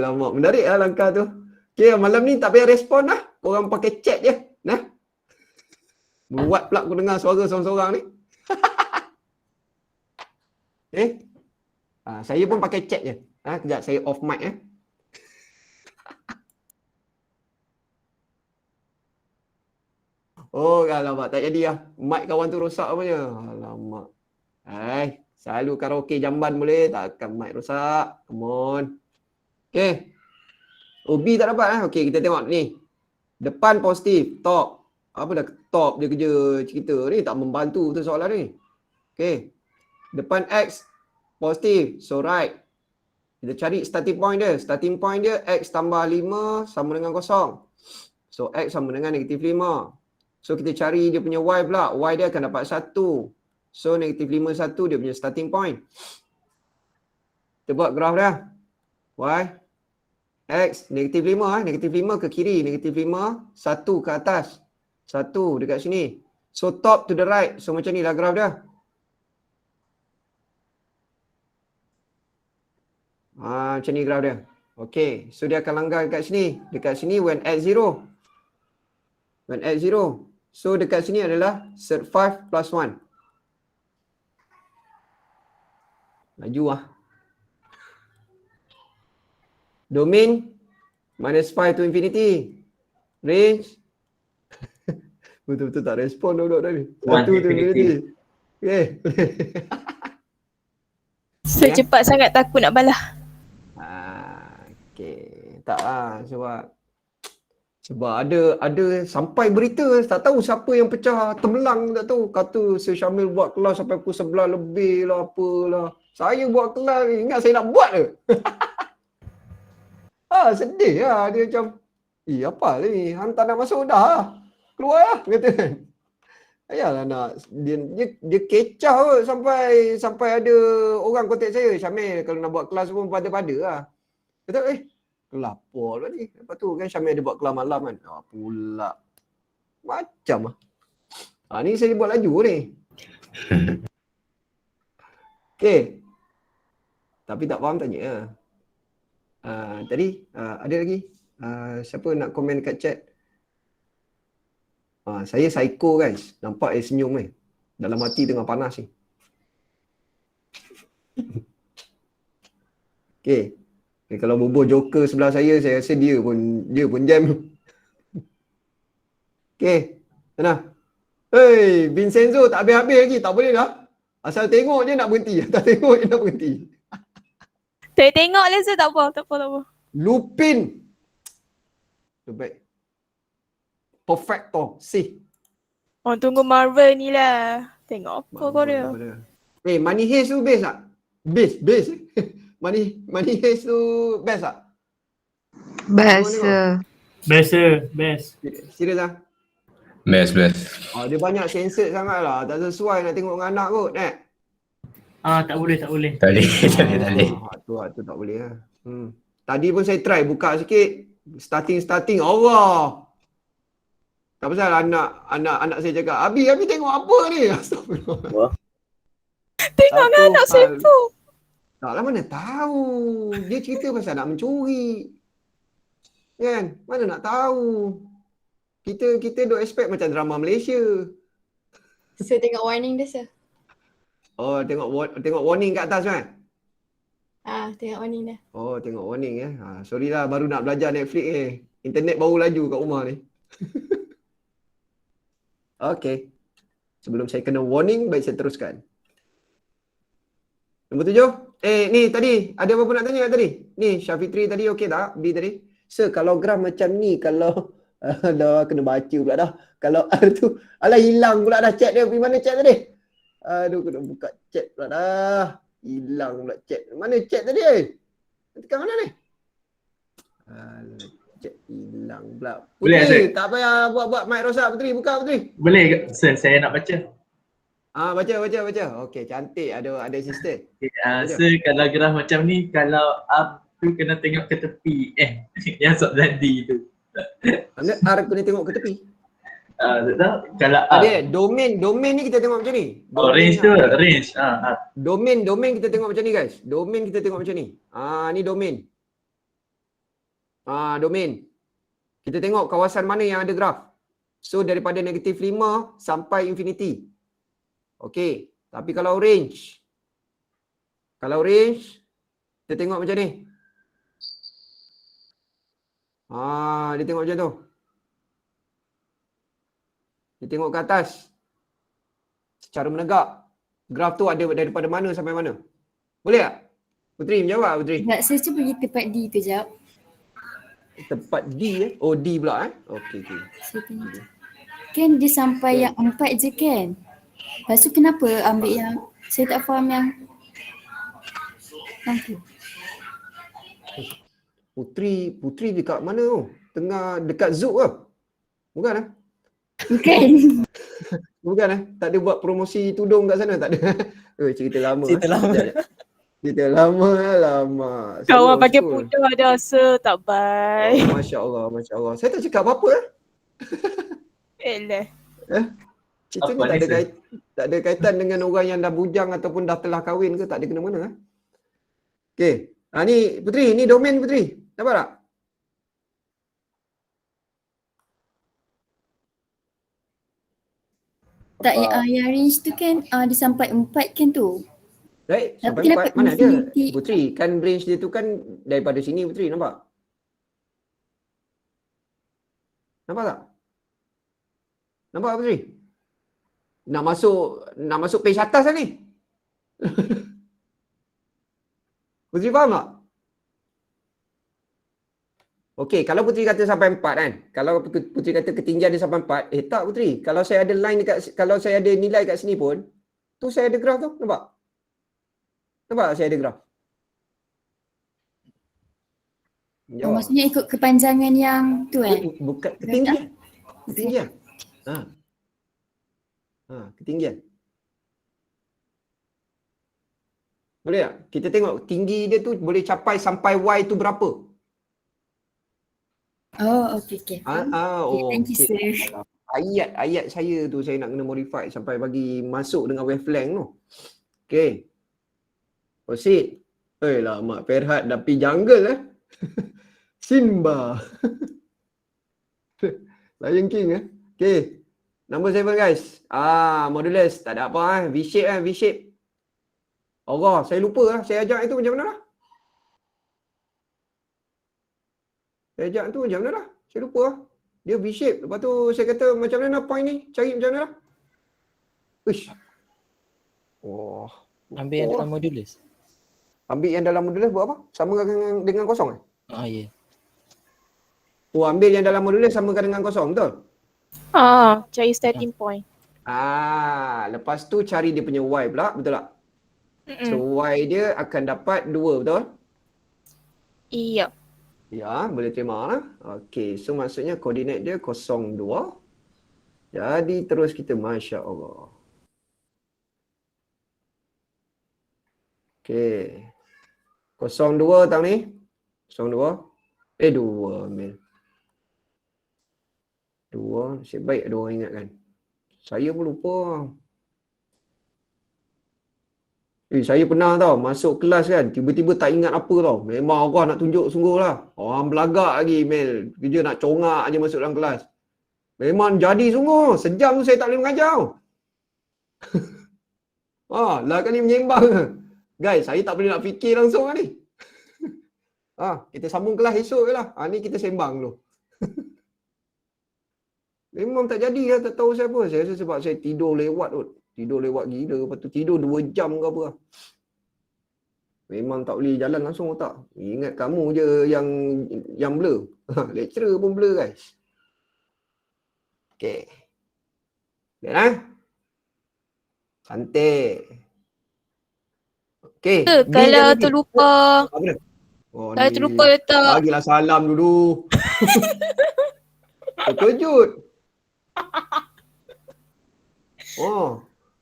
Lama. Menarik lah langkah tu. Okay, malam ni tak payah respon lah. Korang pakai chat je. Buat pula aku dengar suara seorang-seorang ni. Saya pun pakai chat je. Kejap saya off mic Oh, alamak, tak jadi lah. Mic kawan tu rosak apanya. Alamak. Selalu karaoke jamban boleh, takkan mic rosak. Come on. Okay. B tak dapat Okay, kita tengok ni. Depan positif, top. Apa dah top dia kerja cerita ni, tak membantu tu soalan ni. Okay. Depan X, positif. So, right. Kita cari starting point dia. Starting point dia, X tambah 5 sama dengan 0. So, X sama dengan negatif 5. So, kita cari dia punya Y pula. Y dia akan dapat 1. So, negatif 5, 1 dia punya starting point. Kita buat graf dia. Y. X, negatif 5. Negatif 5 ke kiri. Negatif 5, 1 ke atas. 1 dekat sini. So, top to the right. So, macam ni lah graf dia. Macam ni graf dia. Okay. So, dia akan langgar dekat sini. Dekat sini when at 0. When at 0. So, dekat sini adalah cert 5 plus 1. Laju lah. Domain minus 5 to infinity. Range. Betul-betul tak respon duduk tadi. 1 to infinity. Okay. So cepat sangat takut nak balah. Okay. Tak lah sebab ada sampai berita tak tahu siapa yang pecah temelang tak tahu. Kata Sir Syamil buat kelas sampai pukul 11 lebih lah apalah. Saya buat kelas ingat saya nak buat ke? Sedih lah dia macam apa ni? Hang tak nak masuk dah lah. Keluar lah kata kan. Ayalah nak dia kecah kot sampai ada orang kontak saya, Syamil kalau nak buat kelas pun pada-pada lah. Kata kelapor lah ni. Lepas tu kan Syamil ada buat kelas malam kan. Pula. Macam lah. Ni saya buat laju ni. Okay. Tapi tak faham tanya lah. Tadi ada lagi. Siapa nak komen kat chat? Saya psycho guys. Nampak senyum ni. Dalam hati tengah panas ni. Okay. Kalau bobo joker sebelah saya rasa dia pun jam. Okay. Sana. Hey, Vincenzo tak habis-habis lagi. Tak boleh dah. Asal tengok je nak berhenti. Tak tengok je nak berhenti. Tengok laser tak apa. Lupin. Baik. Perfecto. Si. Orang tunggu Marvel ni lah. Tengok apa kau dia. Money Heist tu best tak? Best. Money Heist tu best tak? Best. Best. Serius lah? Best. Dia banyak censored sangat lah. Tak sesuai nak tengok dengan anak kot, Tak boleh. Tak boleh. Tu tak boleh lah. Tadi pun saya try buka sikit. Starting. Allah. Tak pasal anak saya cakap, Abi tengok apa ni? Astagfirullah. Tengok dengan anak sepo. Taklah mana tahu. Dia cerita pasal nak mencuri. Kan? Mana nak tahu. Kita duk expect macam drama Malaysia. So tengok warning dia sir. Oh, tengok warning kat atas kan? Tengok warning dia. Oh, tengok warning sorry lah, baru nak belajar Netflix ni. Internet baru laju kat rumah ni. Okay. Sebelum saya kena warning, baik saya teruskan. Nombor 7. Ni tadi, ada apa-apa nak tanya tadi? Ni, Syafitri tadi okey tak? B tadi. Sir, kalau graf macam ni, kalau... dah kena baca pula dah. Kalau R tu, hilang pula dah chat dia. Pergi mana chat tadi? Aduh, kena buka chat pula dah. Hilang pula chat. Mana chat tadi? Tekan mana ni? Chat hilang pula. Boleh, Putri, Azir? tak payah buat mic rosak Putri. Buka Putri. Boleh sir, saya nak baca. Baca. Okey, cantik. Ada assistant. Sir, kalau graf macam ni, kalau up tu kena tengok ke tepi. Yang soalan D tu. Mana R kena tengok ke tepi? Kalau up. Domain ni kita tengok macam ni. Range tu, range. Domain kita tengok macam ni guys. Domain kita tengok macam ni. Ni domain. Domain. Kita tengok kawasan mana yang ada graf. So daripada -5 sampai infinity. Okey. Tapi kalau range kita tengok macam ni. Dia tengok macam tu. Dia tengok ke atas. Secara menegak. Graf tu ada daripada mana sampai mana. Boleh tak? Putri menjawab Putri. Tak, saya cuba pergi tempat D tu jap. Tempat D Oh D pula Okey. Saya tengok. Kan dia sampai yang 4 je kan? Lepas tu kenapa ambil yang, saya tak faham yang tu. Putri dekat mana tu? Tengah dekat Zouk ke? Bukan Bukan. Bukan Tak ada buat promosi tudung kat sana? Tak ada. Cerita lama. Cerita lama. Kau orang pakai pudar dah sir. Tak baik. Masya Allah. Saya tak cakap apa-apa. Elah. Cerita ni tak ada kaitan dengan orang yang dah bujang ataupun dah telah kahwin ke. Tak ada kena-mana. Okey. Ni Putri. Ni domain Putri. Nampak tak? Tak, yang range tu kan dia sampai 4 kan tu. Baik, Tapi sampai kenapa 4. Mana dia? infinity? Putri, kan range dia tu kan daripada sini Putri, nampak? Nampak tak? Nampak tak Putri? Nak masuk page atas lah ni. Putri faham tak? Okey, kalau Putri kata sampai 4 kan. Kalau Putri kata ketinggian dia sampai 4, tak Putri. Kalau saya ada line kalau saya ada nilai kat sini pun, tu saya ada graf tu, nampak? Nampak tak saya ada graf? Maksudnya ikut kepanjangan yang tu kan? Bukan ketinggian. Ketinggian. Boleh tak? Kita tengok tinggi dia tu boleh capai sampai Y tu berapa? Okey. Thank you sir. Ayat saya tu saya nak kena modify sampai bagi masuk dengan wavelength tu. Okey. Proceed. Lama Ferhat dah pergi jungle Simba. Lion King Okey. Number 7 guys. Modulus. Tak ada apa V-shape V-shape. Allah, saya lupa lah. Saya ajak itu macam mana lah? Saya ajak tu macam mana lah? Saya lupa lah. Dia V-shape. Lepas tu saya kata macam mana point ni? Cari macam mana lah? Uish. Oh. Ambil yang dalam modulus. Ambil yang dalam modulus buat apa? Sama dengan kosong eh? Ya. Oh, ambil yang dalam modulus samakan dengan kosong, betul? Cari starting point. Lepas tu cari dia punya Y pula, betul tak? So Y dia akan dapat 2, betul? Iya. Ya, boleh terima lah. Okey, so maksudnya koordinat dia 0,2. Jadi terus kita Masya Allah. Okey. 0,2 tang ni. 0,2. 2 mil. 2. Nasib baik ada orang ingatkan. Saya pun lupa. Saya pernah tau masuk kelas kan, tiba-tiba tak ingat apa tau. Memang Allah nak tunjuk sungguh lah. Orang belagak lagi Mel. Kerja nak congak je masuk dalam kelas. Memang jadi sungguh. Sejam tu saya tak boleh mengajar. Lah kali menyembang. Guys, saya tak boleh nak fikir langsung lah ni. Kita sambung kelas esok je lah. Ni kita sembang dulu. Memang tak jadi lah, tak tahu saya apa. Saya rasa sebab saya tidur lewat kot. Tidur lewat gila. Lepas tu tidur 2 jam ke apa lah. Memang tak boleh jalan langsung tak. Ingat kamu je yang blur. Lecturer pun blur guys. Okay. Lihat lah. Cantik. Okay. Kalau terlupa. Apa dia? Kalau terlupa letak. Bagilah salam dulu. Terkejut.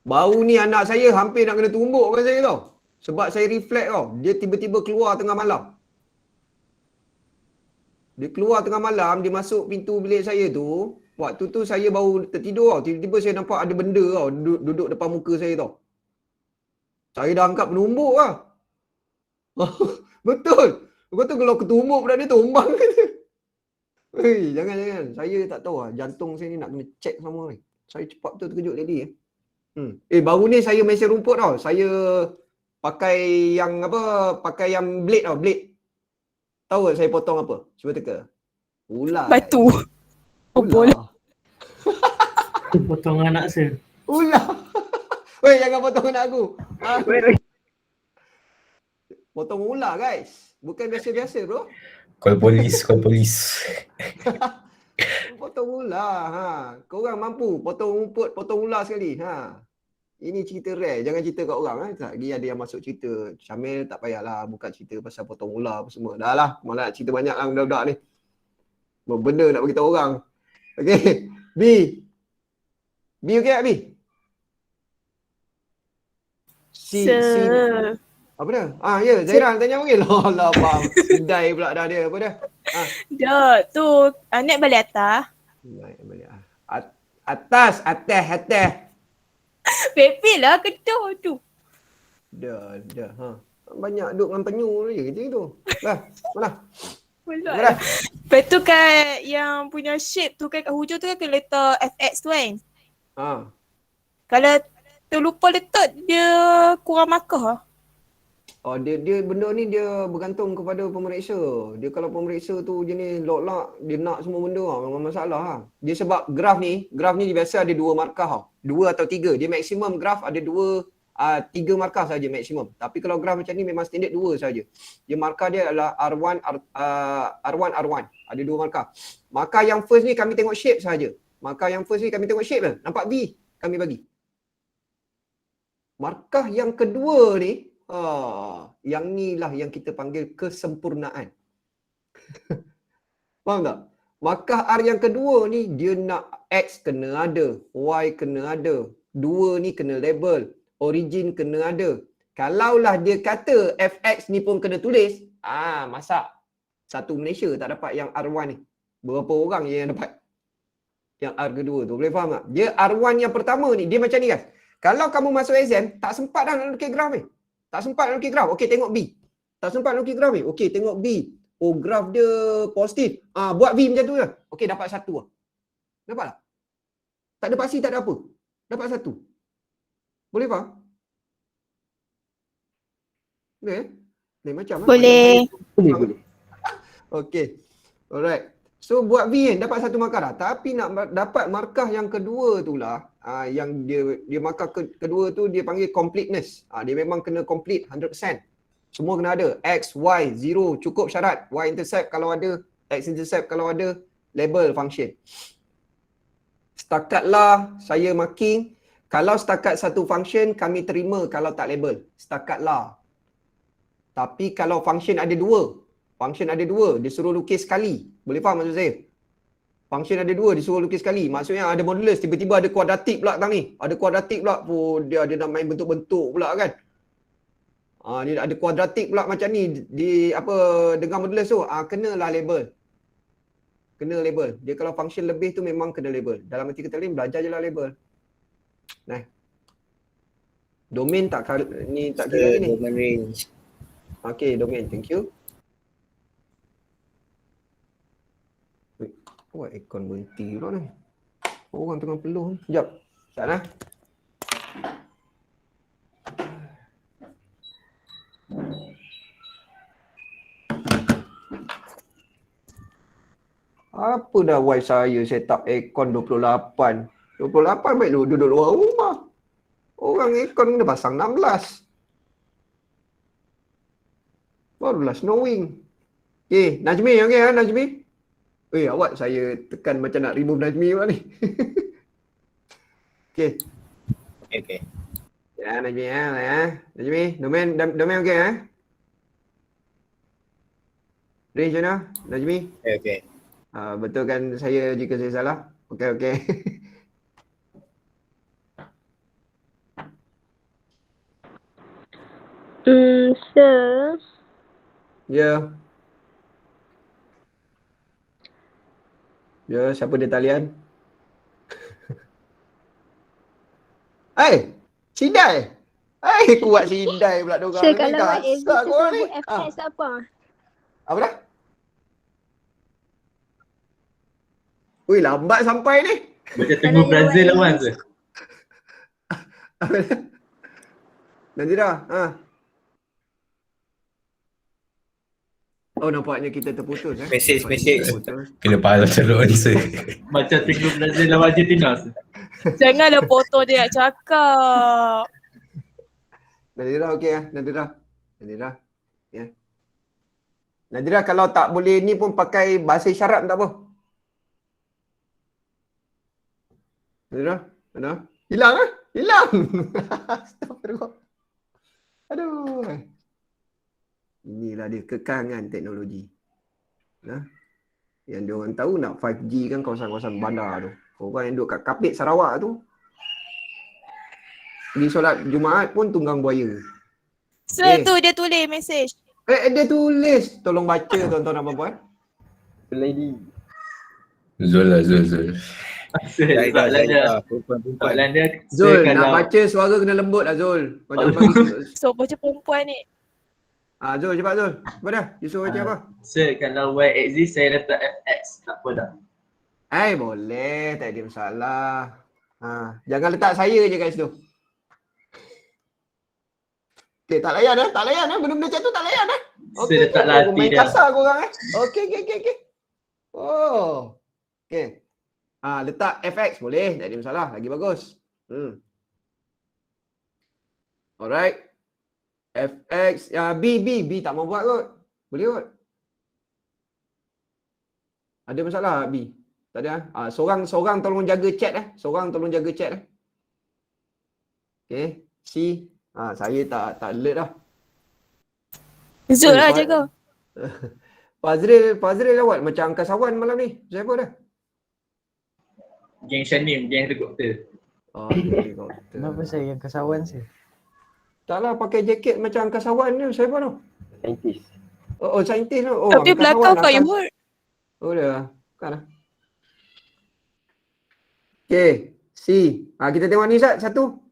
Baru ni anak saya hampir nak kena tumbuk dengan saya tau. Sebab saya reflect tau. Dia tiba-tiba keluar tengah malam. Dia keluar tengah malam, dia masuk pintu bilik saya tu. Waktu tu saya baru tertidur tau. Tiba-tiba saya nampak ada benda tau. Duduk depan muka saya tau. Saya dah angkat penumbuk lah. Betul. Lepas tu kalau ketumbuk pula dia tumbang kata. Jangan. Saya tak tahu lah. Jantung saya ni nak kena check sama ni. Saya cepat tu terkejut tadi. Baru ni saya mesin rumput tau. Saya pakai yang apa? Pakai yang blade tau. Blade. Tahu tak saya potong apa? Cuba teka. Ular. Batu. Ular. Potong anak saya. Ular. Weh, jangan potong anak aku. Potong ular guys. Bukan biasa-biasa bro. Call polis. Potong ular. Korang mampu potong rumput, potong ular sekali. Ini cerita rare. Jangan cerita kat orang. Tak lagi ada yang masuk cerita. Syamil tak payahlah buka cerita pasal potong ular apa semua. Dah lah. Malah nak cerita banyak lah budak-budak ni. Benda nak beritahu orang. Okay. B okey tak B? C. Apa dia? Ya, Zaira tanya panggil. Alah bang. Kedai pula dah dia. Apa dia? Dah, tu naik balik atas. Naik balik. Atas. Pepe lah kedah tu. Dah. Banyak duduk dengan penyu je kerja tu. Dah, mana? Pula. Lepas tu kan yang punya shape tu kan kat hujung tu kan kena letak FX tu kan. Kalau terlupa letak dia kurang markah lah. Dia benda ni dia bergantung kepada pemeriksa. Dia kalau pemeriksa tu jenis lock, dia nak semua benda memang masalah lah. Dia sebab graf ni dia biasa ada 2 markah tau. 2 atau 3. Dia maksimum graf ada 3 markah saja maksimum. Tapi kalau graf macam ni memang standard 2 saja. Dia markah dia adalah R1, R1. Ada 2 markah. Markah yang first ni kami tengok shape saja. Markah yang first ni kami tengok shape lah. Nampak V kami bagi. Markah yang kedua ni yang ni lah yang kita panggil kesempurnaan. Faham tak? Markah R yang kedua ni dia nak X kena ada, Y kena ada, 2 ni kena label, origin kena ada. Kalaulah dia kata FX ni pun kena tulis, masak. Satu Malaysia tak dapat yang R1 ni. Berapa orang yang dapat yang R kedua tu? Boleh faham tak? Dia R1 yang pertama ni, dia macam ni guys. Kalau kamu masuk exam, tak sempat dah nak lukis graf ni. Tak sempat nak lukis graf. Okey, tengok B. Tak sempat nak lukis graf ni. Okey, tengok B. Graf dia positif. Buat V macam tu je. Okey, dapat 1 lah. Dapat tak? Tak ada pasti, tak ada apa. Dapat 1. Boleh faham? Boleh Lain macam lah. Boleh. Boleh. Okay. Alright. So buat V kan dapat 1 markah dah. Tapi nak dapat markah yang kedua tu lah, yang dia markah kedua tu dia panggil completeness. Dia memang kena complete 100%. Semua kena ada. X, Y, 0 cukup syarat. Y intercept kalau ada, X intercept kalau ada, label function. Setakatlah saya marking, kalau setakat satu function kami terima kalau tak label. Setakatlah. Tapi kalau function ada 2, dia suruh lukis sekali. Boleh faham maksud saya? Function ada 2, dia suruh lukis sekali. Maksudnya ada modulus, tiba-tiba ada kuadratik pula tang ni. Ada kuadratik pula, dia nak main bentuk-bentuk pula kan. Dia ada kuadratik pula macam ni di apa dengan modulus tu. Kenalah label. Kena label. Dia kalau function lebih tu memang kena label. Dalam arti kata lain belajar je lah label. Nah. Domain tak ni tak kira ni. Domain range. Okay, domain. Thank you. Buat aircon berhenti pula ni. Orang tengah peluh ni. Sekejap. Sekejap lah. Apa dah wife saya set up aircon 28. 28 baik duduk luar rumah. Orang aircon kena pasang 16. Barulah snowing. Okay, Najmi okey ha Najmi? Awak saya tekan macam nak remove Najmi pula ni. Okay. Okay. Ya Najmi ya. Najmi, domain okey ha? Range mana? Najmi? Okay. Betulkan saya jika saya salah. Okey. Sir. Ya. Ya, siapa dia talian? Sidai. Kuat sidai pula dorang. Sir, kalau YSD sebut FX apa? Apa dah? Lambat sampai ni. Macam tengok Brazil lawan tu. Apa dah? Nazira, Oh, nampaknya kita terputus Message. Kena pala teruk answer. Macam tengok Brazil lawan Argentina. Janganlah potong dia nak cakap. Nazira okey ya, Nazira. Ya. Nazira kalau tak boleh ni pun pakai bahasa isyarat tak apa. Nazira, ada? Hilang. Astagfirullah. Aduh. Inilah dia kekangan teknologi. Yang dia orang tahu nak 5G kan kawasan-kawasan bandar tu. Orang yang duduk kat Kapit Sarawak tu pergi solat Jumaat pun tunggang buaya. Sir tu dia tulis mesej. Dia tulis. Tolong baca tuan-tuan dan puan-puan. Lady. Zul. Soalan dia Zul, nak baca suara kena lembut lah Zul. Kau jangan bagi. So baca perempuan ni. Zul cepat Zul. Apa dah? Dia suruh baca apa? Sir, kalau Y exist saya letak FX. Tak apa dah. Boleh. Tak ada masalah. Jangan letak saya je kat situ. Okay, tak layan benda-benda macam tu tak layan Saya letak latih main dah. kasar korang Okay. Oh. Okay. Letak FX boleh, tak ada masalah, lagi bagus. Alright. FX, B tak mau buat kot. Boleh kot. Ada masalah B? Tak ada. Seorang tolong jaga chat Okay. C. Saya tak alert dah. Zul lah jaga. Fazril lawat macam angkasawan malam ni. Siapa dah? Geng Shanim, geng helikopter. Helikopter. Kenapa saya yang kasawan saya? Taklah pakai jaket macam angkasawan ni. Siapa tu? Saintis. Saintis tu. Tapi belakang kau yang hurt. Dah. Bukan lah. Okay. C. Kita tengok ni satu.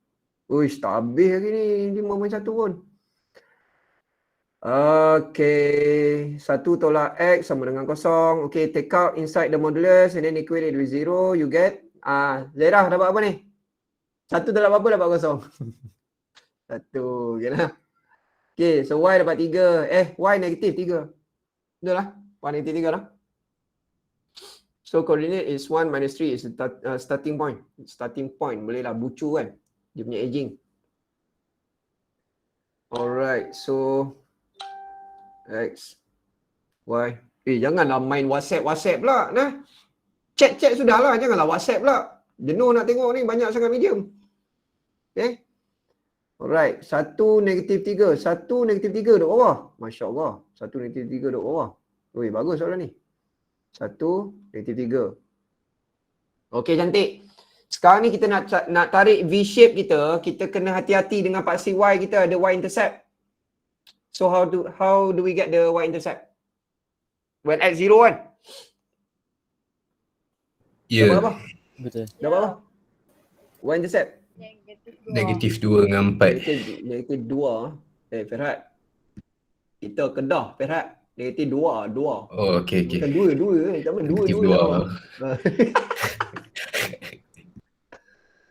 Uish, tak habis lagi ni. 5-1 pun. Okay. 1 tolak X sama dengan 0. Okay, take out inside the modulus and then equate it with 0. You get? Zairah dapat apa ni? 1 tak dapat apa, dapat kosong. 1, okay lah. Okay, so Y dapat 3. Y negatif 3. Betul lah? Y negatif 3 lah. So coordinate is 1 minus 3 is the starting point. Starting point, boleh lah bucu kan. Dia punya edging. Alright, so X, Y. Janganlah main WhatsApp pula. Nah. Chat sudahlah, janganlah WhatsApp pula. Jenuh nak tengok ni, banyak sangat medium. Okay. Alright, 1 negatif 3. 1 negatif 3 duduk bawah. Masya Allah. 1 negatif 3 duduk bawah. Ui, bagus soalan ni. 1 negatif 3. Okey, cantik. Sekarang ni kita nak tarik V-shape kita kena hati-hati dengan paksi Y kita ada Y-intercept. So how do we get the Y-intercept? When X 0 kan? Ya. Dapat apa? Betul. Dapat apa? Y-intercept? Negatif 2 dengan 4. Negatif 2. Ferhat. Kita Kedah, Ferhat. Negatif 2. Oh, okey. Bukan 2. Tak apa, 2. Negatif 2.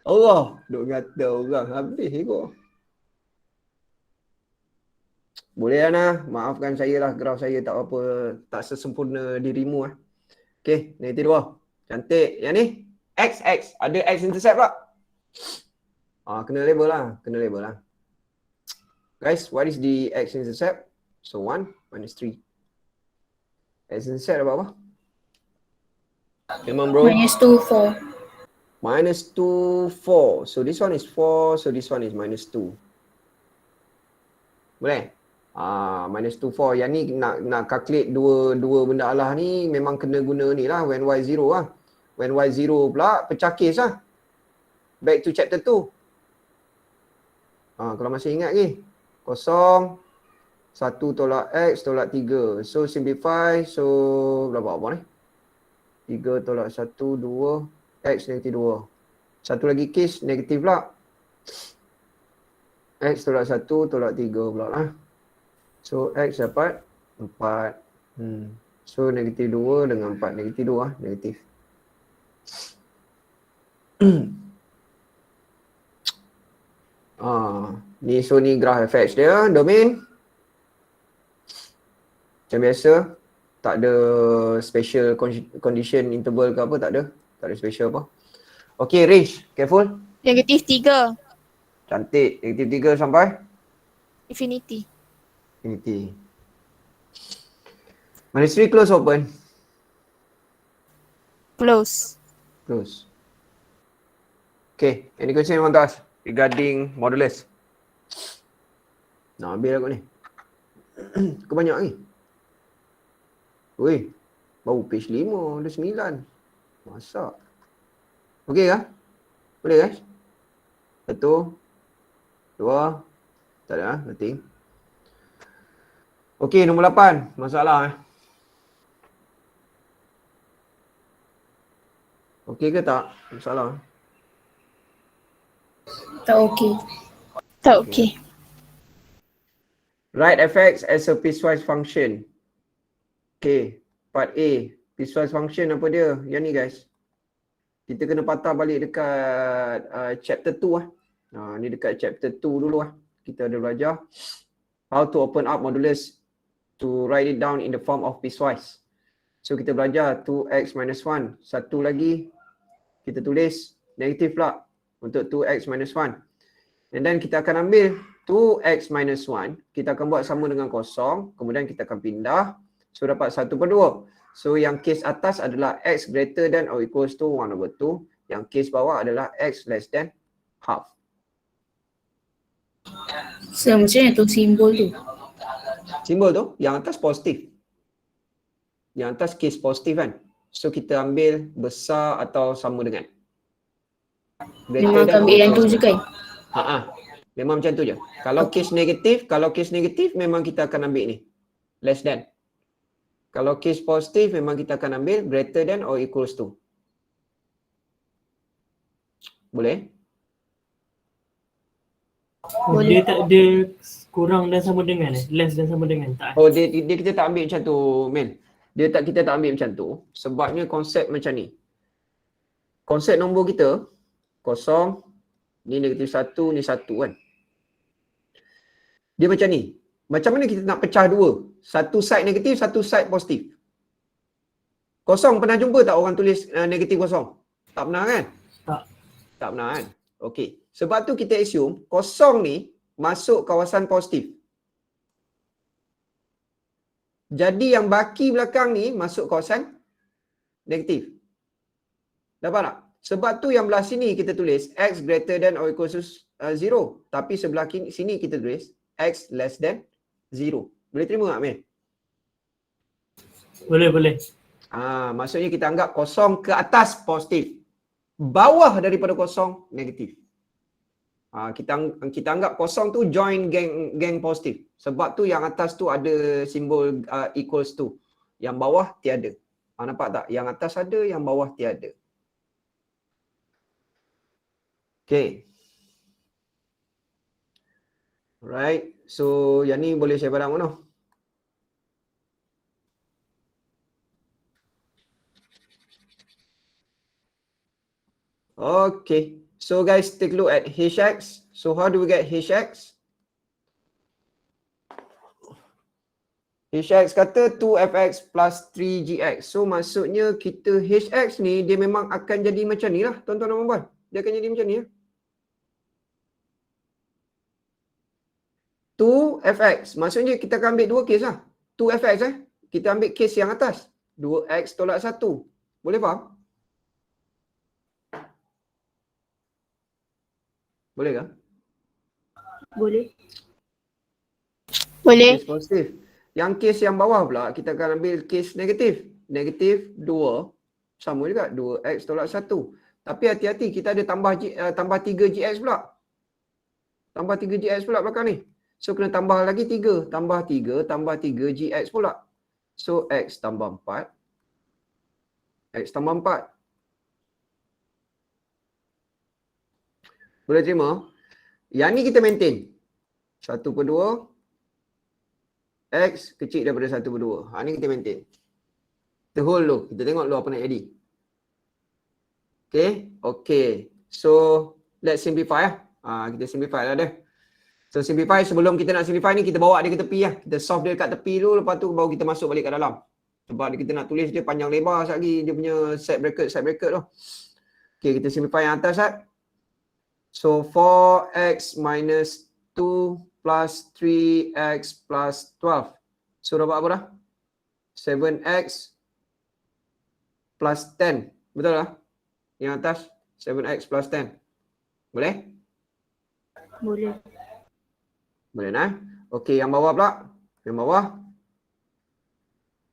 Allah, duk kata orang habis kau. Boleh Ana, maafkan saya lah, graf saya tak apa, tak sesempurna dirimu lah. Okey, negatif 2. Cantik. Yang ni, X. Ada X intercept tak? Kena label lah. Guys, what is the X intercept? So 1 minus 3. X intercept dapat apa? Come on bro. Minus 2, 4. Minus 2, 4. So this one is 4. So this one is minus 2. Boleh? Minus 2, 4. Yang ni nak calculate dua benda Allah ni memang kena guna ni lah. When Y 0 lah. When Y 0 pula pecah case lah. Back to chapter 2. Kalau masih ingat lagi. 0. 1 tolak X tolak 3. So simplify. So berapa apa ni? 3 tolak 1, 2. X negatif 2. Satu lagi case negatif pula. X tolak 1 tolak 3 pula lah. So X dapat 4. So negatif 2 dengan 4. Negatif 2 lah. Negatif. Ni graph FX dia. Domain. Macam biasa. Tak ada special condition interval ke apa. Tak ada. Tak ada special apa. Okay, range. Careful. Negatif 3. Cantik. Negatif 3 sampai? Infinity. Minus 3 close open? Close. Okay. Any question you want to ask regarding modulus? Nak habis aku ni. Kau banyak ni. Weh. Baru page 5. Ada 9. Masak. Okey kah? Boleh guys? 1, 2. Tak ada nothing. Okey, nombor 8. Masalah Okey ke tak? Masalah. Tak okey. Write fx as a piecewise function. Okay, part A. Piecewise function apa dia? Yang ni guys. Kita kena patah balik dekat chapter 2 lah. Ni dekat chapter 2 dulu lah. Kita ada belajar how to open up modulus to write it down in the form of piecewise. So kita belajar 2x minus 1. Satu lagi kita tulis negatif pula untuk 2x minus 1. And then kita akan ambil 2x minus 1. Kita akan buat sama dengan kosong. Kemudian kita akan pindah. So dapat 1/2. So yang case atas adalah x greater than or equals to 1/2. Yang case bawah adalah x less than half. So macam mana tu simbol tu? Simbol tu yang atas positif. Yang atas case positif kan. So kita ambil besar atau sama dengan. Memang ambil yang tu juga. Memang macam tu je. Kalau case negatif memang kita akan ambil ni. Less than. Kalau case positif memang kita akan ambil greater than or equals to. Boleh? Dia tak ada kurang dan sama dengan less dan sama dengan tak. Dia kita tak ambil macam tu, Mel. Kita tak ambil macam tu sebabnya konsep macam ni. konsep nombor kita, kosong, ni negatif 1, ni 1 kan. Dia macam ni. Macam mana kita nak pecah dua? Satu side negatif, satu side positif. Kosong pernah jumpa tak orang tulis negatif kosong? Tak pernah kan? Tak. Tak pernah kan? Okey. Sebab tu kita assume kosong ni masuk kawasan positif. Jadi yang baki belakang ni masuk kawasan negatif. Dapat tak? Sebab tu yang belah sini kita tulis x greater than or equal to 0. Tapi sebelah sini kita tulis x less than 0. Boleh terima tak, Mel? Boleh. Maksudnya kita anggap kosong ke atas positif. Bawah daripada kosong negatif. Kita anggap kosong tu join geng positif. Sebab tu yang atas tu ada simbol equals to. Yang bawah tiada. Nampak tak? Yang atas ada, yang bawah tiada. Okay. Alright. So, yang ni boleh share barang mana? Okay. So guys, take a look at hx. So how do we get hx? Hx kata 2fx plus 3gx. So maksudnya kita hx ni dia memang akan jadi macam ni lah tuan-tuan dan puan-puan. Dia akan jadi macam ni lah. 2fx. Maksudnya kita akan ambil dua kes lah. 2fx kita ambil kes yang atas. 2x tolak 1. Boleh faham? Boleh ke? Boleh. Boleh. Kes positif. Yang kes yang bawah pula, kita akan ambil kes negatif. Negatif 2, sama juga, 2x tolak 1. Tapi hati-hati, kita ada tambah 3gx pula. Tambah 3gx pula belakang ni. So, kena tambah lagi 3. Tambah 3 pula. So, x tambah 4. X tambah 4. Boleh terima? Yang ni kita maintain. 1/2. X kecil daripada 1/2. Ni kita maintain. Kita hold dulu. Kita tengok dulu apa nak jadi. Okay. So, let's simplify lah. Kita simplify lah dia. So, simplify. Sebelum kita nak simplify ni, kita bawa dia ke tepi lah. Kita solve dia kat tepi dulu. Lepas tu baru kita masuk balik ke dalam. Sebab kita nak tulis dia panjang lebar sekali lagi. Dia punya set bracket tu. Okay, kita simplify yang atas lah. So 4x minus 2 plus 3x plus 12. So dapat apa dah? 7x plus 10. Betul tak? Yang atas 7x plus 10. Boleh? Boleh. Boleh nah? Okey, yang bawah pula. Yang bawah.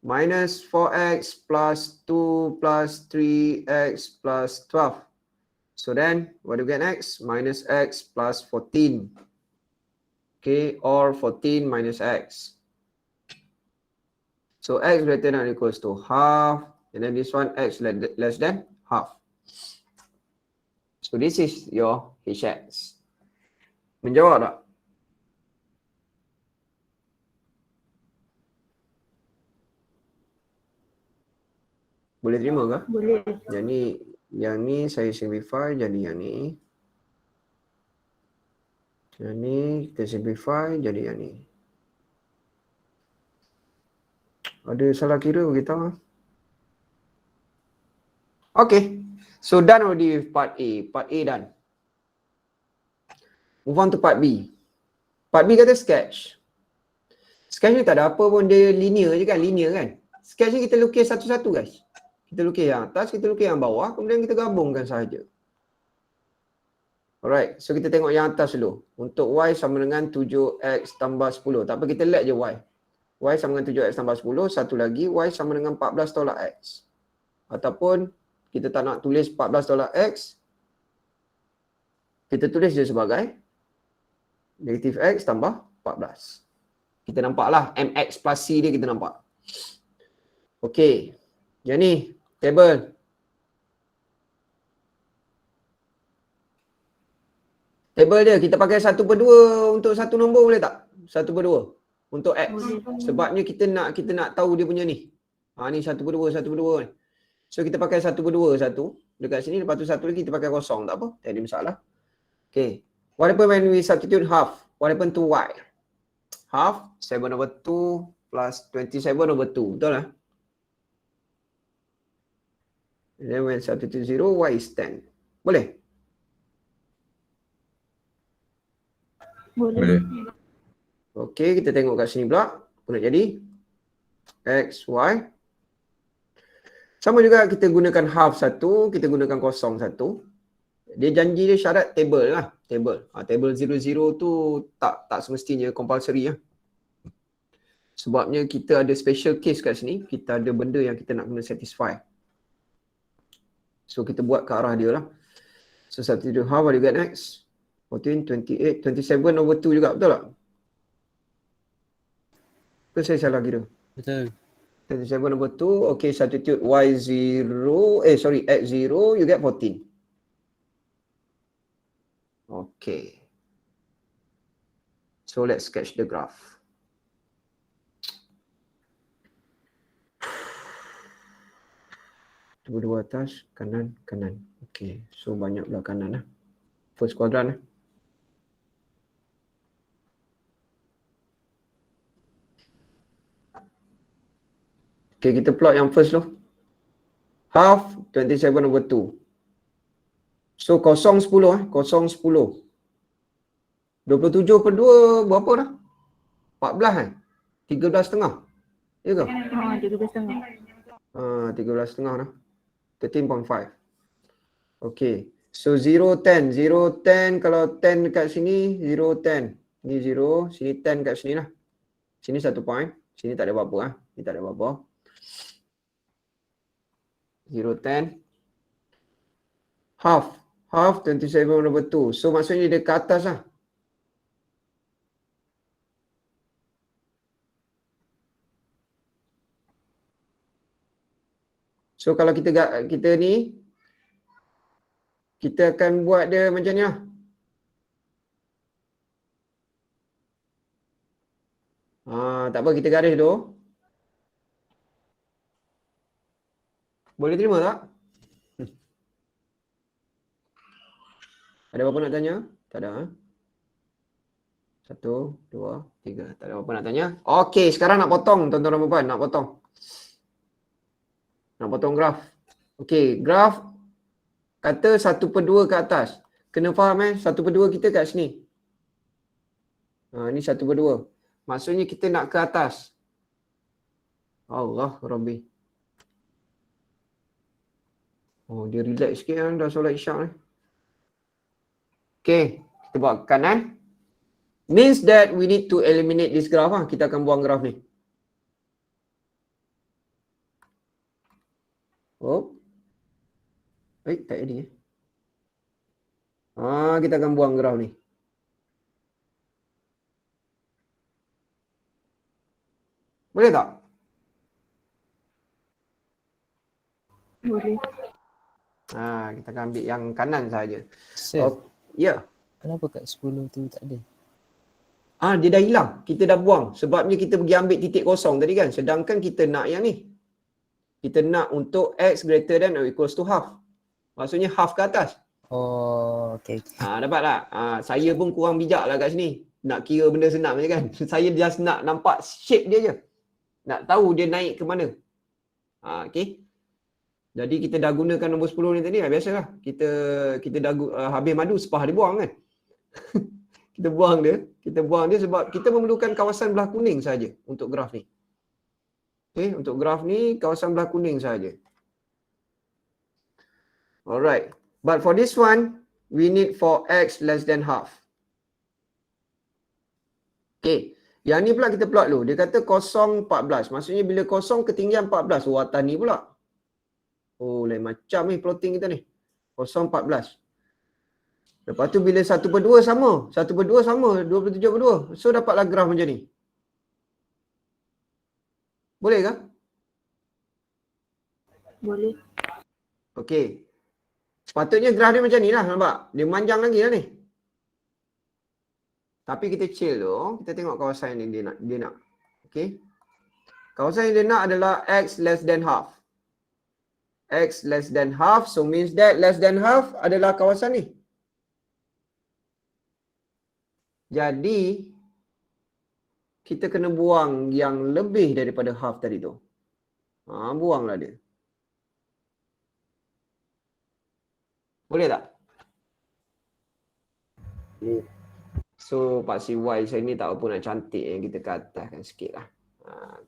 Minus 4x plus 2 plus 3x plus 12. So then, what do we get next? Minus x plus 14. Okay, or 14 minus x. So x greater than or equals to half. And then this one, x less than half. So this is your hx. Menjawab tak? Boleh terima ke? Boleh. Yang ni saya simplify jadi yang ni. Yang ni kita simplify jadi yang ni. Ada salah kira kita. Okay. So done already with part A. Part A done. Move on to part B. Part B kata sketch. Sketch ni tak ada apa pun, dia linear je kan? Linear kan? Sketch ni kita lukis satu-satu guys. Kita lukis yang atas, kita lukis yang bawah, kemudian kita gabungkan sahaja. Alright, so kita tengok yang atas dulu. Untuk y sama dengan 7x tambah 10. Tak apa, kita let je y. Y sama dengan 7x tambah 10. Satu lagi, y sama dengan 14 tolak x. Ataupun, kita tak nak tulis 14 tolak x. Kita tulis je sebagai negatif x tambah 14. Kita nampaklah mx plus c dia kita nampak. Okey, yang ni. Table. Table dia, kita pakai 1/2 untuk satu nombor boleh tak? 1/2 untuk x. Sebabnya kita nak tahu dia punya ni. Ni 1/2 ni. So kita pakai 1/2 satu. dekat sini, lepas tu satu lagi kita pakai kosong. Tak apa, tak ada masalah. Okay. What happen when we substitute half? What happen to y? Half 7/2 plus 27/2. Betul lah? And then when substitute 0, y is 10. Boleh? Boleh. Okey, kita tengok kat sini pula. Apa nak jadi? X, Y. Sama juga kita gunakan half satu, kita gunakan kosong satu. Dia janji dia syarat table lah. Table 00 tu tak semestinya compulsory lah. Sebabnya kita ada special case kat sini. Kita ada benda yang kita nak kena satisfy. So kita buat ke arah dia lah. So substitute half, what do you get next? 14, 28, 27/2 juga, betul tak? Ke saya salah kira? Betul. 27/2, okay, substitute y0, x0, you get 14. Okay. So let's sketch the graph. Dua-dua atas, kanan, kanan. Okay, so banyak belah kanan lah. First quadrant lah. Okay, kita plot yang first tu. Half 27/2. So kosong 10 kosong 10. 27/2 berapa dah? 14 13,5. Ya ke? 13,5. 13,5 dah. 13.5. Okay. So 0, 10. 0, 10. Kalau 10 dekat sini, 0, 10. Ni 0. Sini 10 kat sini lah. Sini 1 point. Sini tak ada apa-apa lah. Ni tak ada apa-apa. 0, 10. Half 27/2. So maksudnya dia ke atas lah. So kalau kita ni, kita akan buat dia macam ni lah. Tak apa, kita garis tu. Boleh terima tak? Ada apa-apa nak tanya? Tak ada. 1, 2, 3. Tak ada apa-apa nak tanya. Okey, sekarang nak potong tuan-tuan dan puan. Nak potong. Nak potong graf. Okey, graf kata 1/2 ke atas. Kena faham 1/2 kita kat sini. Ni 1/2. Maksudnya kita nak ke atas. Allah Rabbi. Oh, dia relax sikit kan dah solat isyak ni. Okay, kita buat ke kanan. Means that we need to eliminate this graph lah. Kita akan buang graph ni. Oh. Tak jadi kita akan buang graph ni. Boleh tak? Boleh. Kita akan ambil yang kanan saja. Sir, Ya. kenapa kat 10 tu tak ada? Dia dah hilang. Kita dah buang. Sebabnya kita pergi ambil titik kosong tadi kan. Sedangkan kita nak yang ni. Kita nak untuk x greater than or equals to half. Maksudnya half ke atas. Oh, okay. Dapat tak? Saya pun kurang bijak lah kat sini. Nak kira benda senang je kan. Saya just nak nampak shape dia je. Nak tahu dia naik ke mana. Okay. Jadi kita dah gunakan nombor 10 ni tadi. Biasalah. Kita dah habis madu sepah dia buang kan. Kita buang dia sebab kita memerlukan kawasan belah kuning saja untuk graf ni. Okay, untuk graf ni kawasan belah kuning saja. Alright. But for this one, we need for x less than half. Okay. Yang ni pula kita plot dulu. Dia kata kosong 14. Maksudnya bila kosong ketinggian 14. Atas ni pula. Lain macam ni plotting kita ni. Kosong 14. Lepas tu bila 1/2 sama. 1/2 sama. 27/2. So dapatlah graf macam ni. Boleh ke? Boleh. Okey. Sepatutnya graf dia macam ni lah. Nampak? Dia manjang lagi lah ni. Tapi kita chill tu. Kita tengok kawasan yang dia nak. Okey. Kawasan yang dia nak adalah x less than half. X less than half. So means that less than half adalah kawasan ni. Jadi, kita kena buang yang lebih daripada half tadi tu. Buanglah dia. Boleh tak? So, paksi Y saya ni tak apa nak cantik yang kita ke ataskan sikit lah.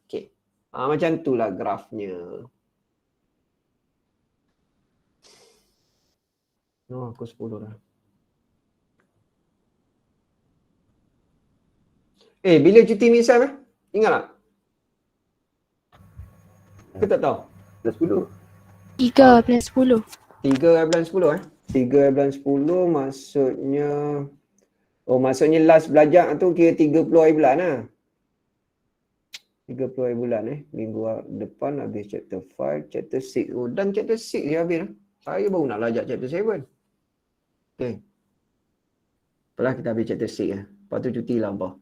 Okay. Macam tu lah grafnya. Aku 10 dah. Bila cuti mid-sem Ingat tak? Ke tak tahu? 3 bulan 10. 3 bulan 10 3 bulan 10 maksudnya maksudnya last belajar tu kira 30 hari bulan lah. 30 hari bulan minggu depan habis chapter 5, chapter 6. Dan chapter 6 dia habis lah. Saya baru nak belajar chapter 7. Okay. Lepas kita habis chapter 6 Lepas tu cuti lah apa.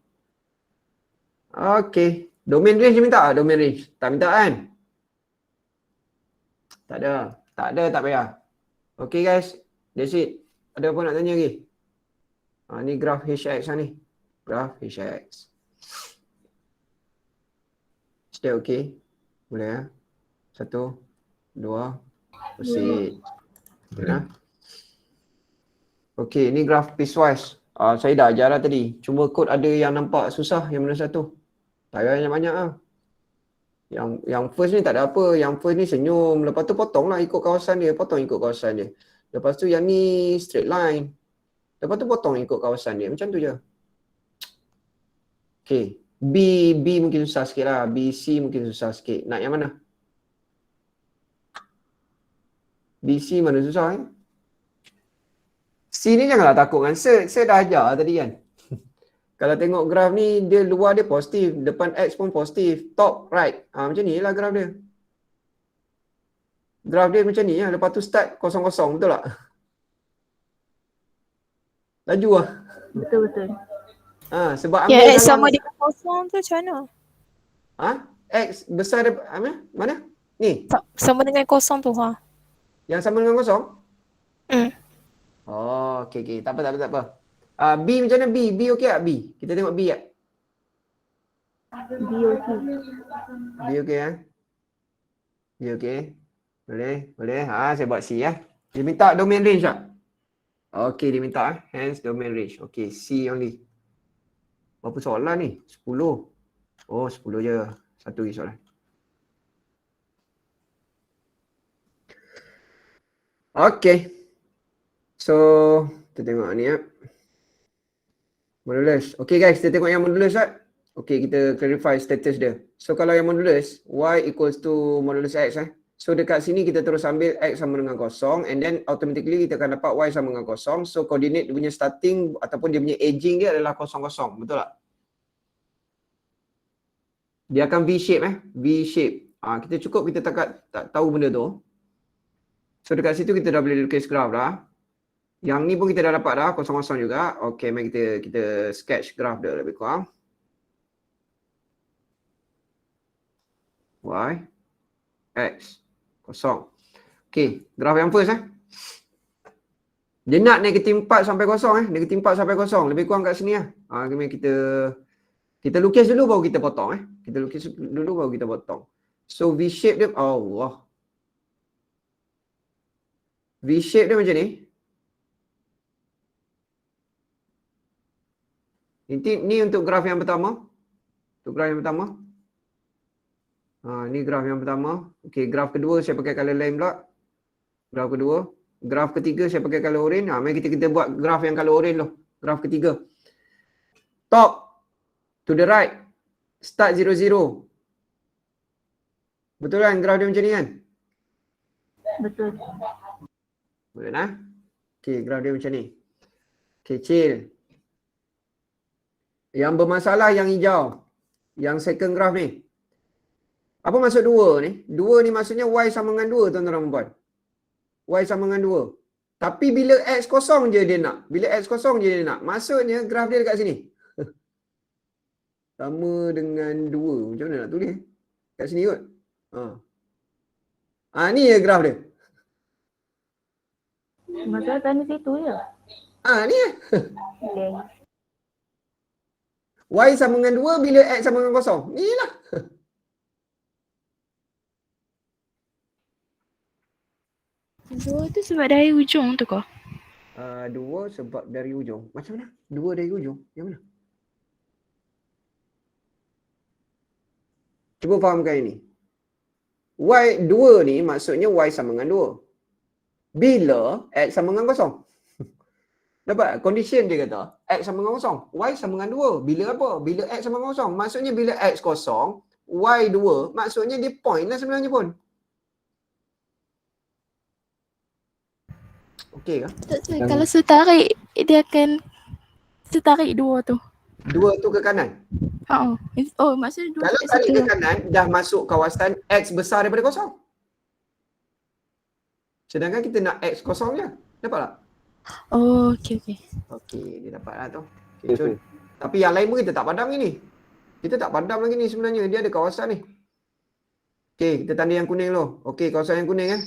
Okay. Domain range dia minta tak? Domain range. Tak minta kan? Tak ada. Tak payah. Okay guys. That's it. Ada apa nak tanya lagi? Ni graf HX lah ni. Graf HX. Is that okay? Boleh 1, 2. Proceed. Okay, ni graf piecewise. Saya dah ajar lah tadi. Cuma kod ada yang nampak susah. Yang mana satu? Tak payah banyak-banyak lah. Yang first ni tak ada apa. Yang first ni senyum. Lepas tu potong lah ikut kawasan dia. Potong ikut kawasan dia. Lepas tu yang ni straight line. Lepas tu potong ikut kawasan dia. Macam tu je. Okay. B mungkin susah sikit lah. B, C mungkin susah sikit. Nak yang mana? B, C mana susah C ni janganlah takut kan. Saya dah ajar tadi kan. Kalau tengok graf ni, dia luar dia positif. Depan X pun positif. Top, right. Macam ni lah graf dia. Graf dia macam ni lah. Lepas tu start kosong-kosong. Betul tak? Laju lah. Betul. Sebab ambil X sama dengan kosong tu macam mana? X besar daripada mana? Ni? Sama dengan kosong tu Yang sama dengan kosong? Okay. Tak apa. B macam mana? B okey tak? B. Kita tengok B tak? B okey B okey. Boleh. Saya buat C Dia minta domain range tak? Okey, dia minta hence domain range. Okey, C only. Berapa soalan ni? 10. 10 je. Satu lagi soalan. Okey. So, kita tengok ni modulus. Okey guys, kita tengok yang modulus Okey, kita clarify status dia. So, kalau yang modulus, Y equals to modulus X So, dekat sini kita terus ambil X sama dengan kosong and then automatically kita akan dapat Y sama dengan kosong. So, coordinate dia punya starting ataupun dia punya aging dia adalah 0, 0. Betul tak? Dia akan V-shape V-shape. Kita cukup kita tak tahu benda tu. So, dekat situ kita dah boleh lukis graf dah. Yang ni pun kita dah dapat dah, 0, 0 juga. Okey, mari kita sketch graf dia lebih kurang. Y, X, 0. Okey, graf yang first Dia nak negatif 4 sampai 0 Negatif 4 sampai 0. Lebih kurang kat sini kita lukis dulu baru kita potong Kita lukis dulu baru kita potong. So V-shape dia, Allah. V-shape dia macam ni. Ini untuk graf yang pertama. Untuk graf yang pertama. Ni graf yang pertama. Okey, graf kedua saya pakai color lain pula. Graf kedua. Graf ketiga saya pakai color orange. Mari kita buat graf yang color orange dulu. Graf ketiga. Top to the right. Start 0, 0. Betul kan graf dia macam ni kan? Betul. Boleh nah? Okey, graf dia macam ni. Okey, chill. Yang bermasalah yang hijau. Yang second graph ni. Apa maksud 2 ni? 2 ni maksudnya Y sama dengan 2 tuan-tuan dan puan. Y sama dengan 2. Tapi bila X kosong je dia nak. Bila X kosong je dia nak. Maksudnya graf dia dekat sini. Sama dengan 2. Macam mana nak tulis? Kat sini kot. Ni je graf dia. Masalah tanya situ je. Ni Boleh. Y sama dengan 2 bila X sama dengan kosong. Ni lah. Dua tu sebab dari ujung tu kah? 2 sebab dari ujung. Macam mana? 2 dari ujung? Yang mana? Cuba fahamkan ini. Y 2 ni maksudnya Y sama dengan 2. Bila X sama dengan kosong. Dapat? Condition dia kata X sama dengan kosong. Y sama dengan 2. Bila apa? Bila X sama dengan kosong. Maksudnya bila X kosong, Y 2 maksudnya dia point lah sebenarnya pun. Okey ke? Kalau setarik, dia akan setarik dua tu. 2 tu ke kanan. Oh, maksudnya dua Kalau tarik ke kanan, dah masuk kawasan X besar daripada kosong. Sedangkan kita nak X kosong je. Dapat tak? Oh, okey. Okey, dia dapat lah tu. Okay, Cun. Tapi yang lain pun kita tak padam ni. Kita tak padam lagi ni sebenarnya. Dia ada kawasan ni. Okey, kita tanda yang kuning dulu. Okey, kawasan yang kuning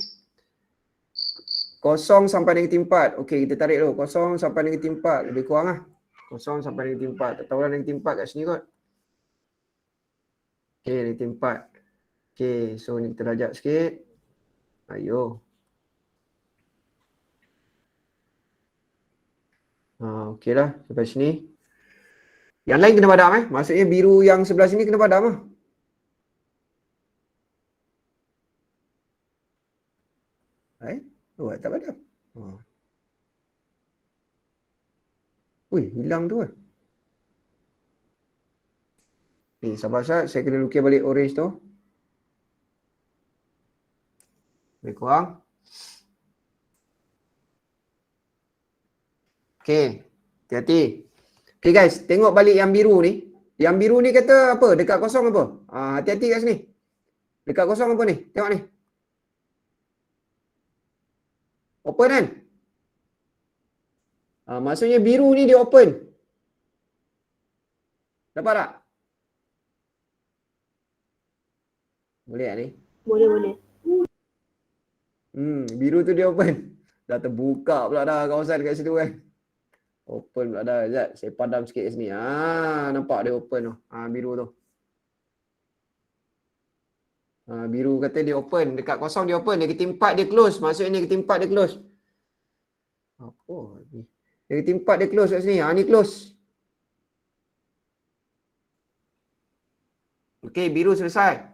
0 sampai negatif 4. Okey, kita tarik dulu. 0 sampai negatif 4. Lebih kurang lah. 0 sampai negatif 4. Tak tahu lah negatif 4 kat sini kot. Okey, negatif 4. Okey, so ni kita rajak sikit. Ayo. Okey lah, sampai sini. Yang lain kena padam Maksudnya biru yang sebelah sini kena padam lah. Tak padam. Ui, hilang tu kan. Ni, sabar Ustaz, saya kena lukis balik orange tu. Lebih kurang. Okey, hati-hati. Okey guys, tengok balik yang biru ni. Yang biru ni kata apa? Dekat kosong apa? Hati-hati kat sini. Dekat kosong apa ni? Tengok ni. Open kan? Maksudnya biru ni dia open. Dapat tak? Boleh tak ni? Boleh. Biru tu dia open. Dah terbuka pula dah kawasan kat situ kan. Open pula dah. Sekejap, saya padam sikit kat sini. Nampak dia open tu. Biru tu. Biru kata dia open. Dekat kosong dia open. Negatif 4 dia close. Maksudnya negatif 4 dia close. Apa ni? Negatif 4 dia close kat sini. Ni close. Okey, biru selesai.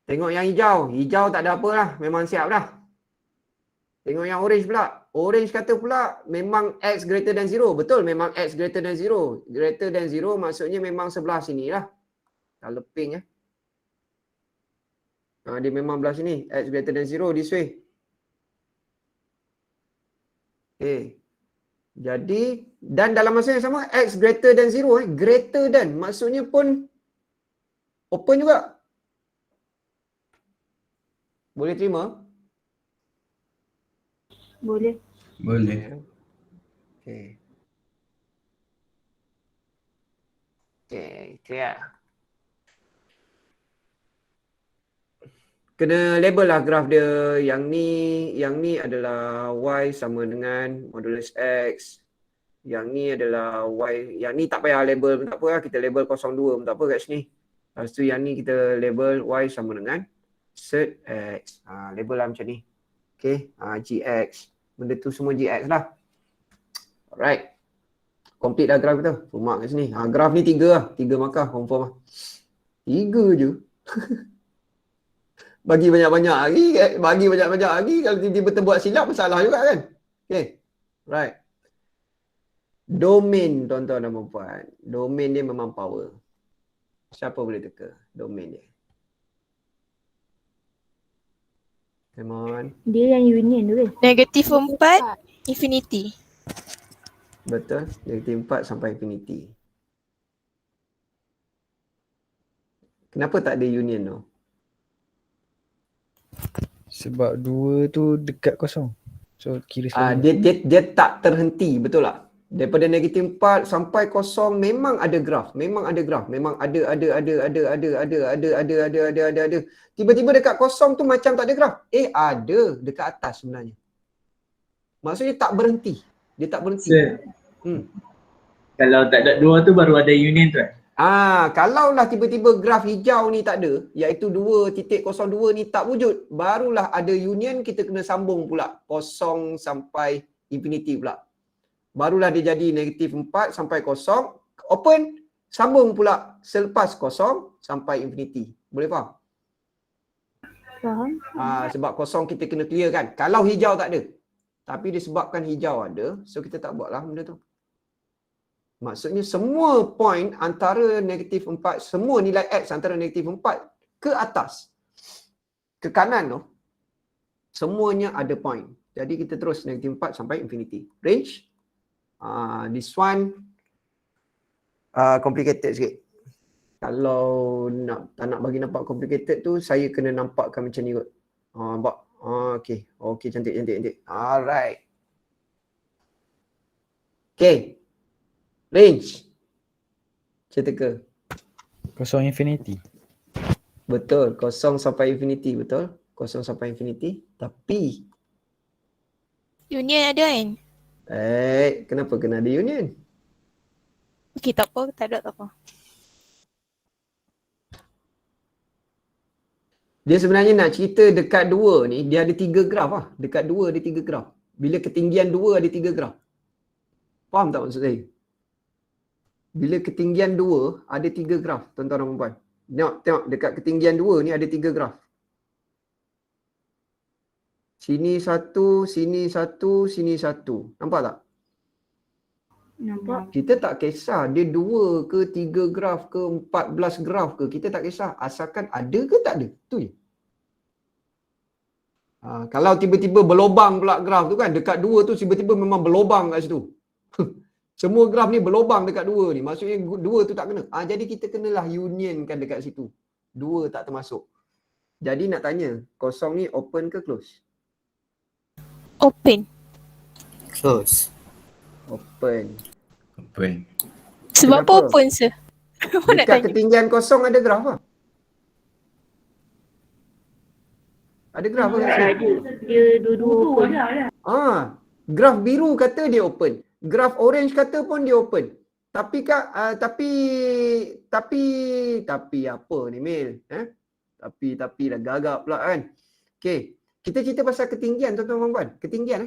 Tengok yang hijau. Hijau tak ada apa lah. Memang siap dah. Tengok yang orange pula. Orange kata pula memang X greater than 0. Betul, memang X greater than 0. Greater than 0 maksudnya memang sebelah sini lah. Color pink dia memang belah sini. X greater than 0 this way. Okay. Jadi, dan dalam masa yang sama, X greater than 0. Greater than maksudnya pun open juga. Boleh terima? Boleh. Okay. Clear. Kena label lah graf dia. Yang ni adalah Y sama dengan modulus X. Yang ni adalah Y. Yang ni tak payah label pun tak apa lah. Kita label 02 pun tak apa kat sini. Lepas tu yang ni kita label Y sama dengan set X. Label lah macam ni. Okay. GX. Benda tu semua GX lah. Alright. Complete dah graf kita. Rumak kat sini. Graf ni 3 lah. 3 markah confirm lah. 3 je. Bagi banyak-banyak lagi. Kalau tiba-tiba terbuat silap, masalah juga kan. Okay. Right. Domain tuan-tuan dan puan. Domain dia memang power. Siapa boleh teka domain dia? Come on. Dia yang union tu kan? Negatif 4, infinity. Betul. Negatif 4 sampai infinity. Kenapa tak ada union tu? Sebab 2 tu dekat kosong. So kira dia tak terhenti, betul tak? Daripada negatif 4 sampai kosong memang ada graf. Memang ada. Tiba-tiba dekat kosong tu macam tak ada graf. Ada dekat atas sebenarnya. Maksudnya tak berhenti. Dia tak berhenti. Kalau tak ada 2 tu baru ada union tu kan? Kalaulah tiba-tiba graf hijau ni tak ada, iaitu 2.02 ni tak wujud, barulah ada union, kita kena sambung pula 0 sampai infinity pula. Barulah dia jadi negatif 4 sampai 0, open, sambung pula selepas 0 sampai infinity. Boleh faham? Faham. Sebab 0 kita kena clear kan. Kalau hijau tak ada. Tapi disebabkan hijau ada, so kita tak buatlah benda tu. Maksudnya semua point antara negatif 4, semua nilai X antara negatif 4 ke atas, ke kanan tu, semuanya ada point. Jadi kita terus negatif 4 sampai infinity. Range, this one complicated sikit. Kalau tak nak bagi nampak complicated tu, saya kena nampakkan macam ni kot. Nampak? Okay. Okay, cantik. Alright. Okay. Range. Cerita ke? 0 infinity. Betul. 0 sampai infinity. Betul. 0 sampai infinity. Tapi Union ada kan? Kenapa kena ada union? Okay, tak apa. Tak apa. Dia sebenarnya nak cerita dekat 2 ni, dia ada 3 graf lah. Dekat 2 ada 3 graf. Bila ketinggian 2 ada 3 graf. Faham tak maksud saya? Bila ketinggian 2 ada 3 graf, tuan-tuan dan puan-puan. Tengok dekat ketinggian 2 ni ada 3 graf. Sini 1, sini 1, sini 1. Nampak tak? Nampak. Kita tak kisah dia 2 ke 3 graf ke 14 graf ke, kita tak kisah. Asalkan ada ke tak ada. Tu je. Kalau tiba-tiba berlobang pula graf tu kan, dekat 2 tu tiba-tiba memang berlobang kat situ. Semua graf ni berlobang dekat 2 ni. Maksudnya 2 tu tak kena. Jadi kita kenalah unionkan dekat situ. 2 tak termasuk. Jadi nak tanya, 0 ni open ke close? Open. Close. Open. Sebab apa Kenapa? open sir? Apa nak Dekat tanya? ketinggian 0 ada graf lah. Ada graf ke? Dia dua-dua open. Graf biru kata dia open. Graf orange kata pun dia open. Tapi tapi apa ni Mil? Tapi dah gagap pula kan. Okey. Kita cerita pasal ketinggian tuan-tuan puan. Ketinggian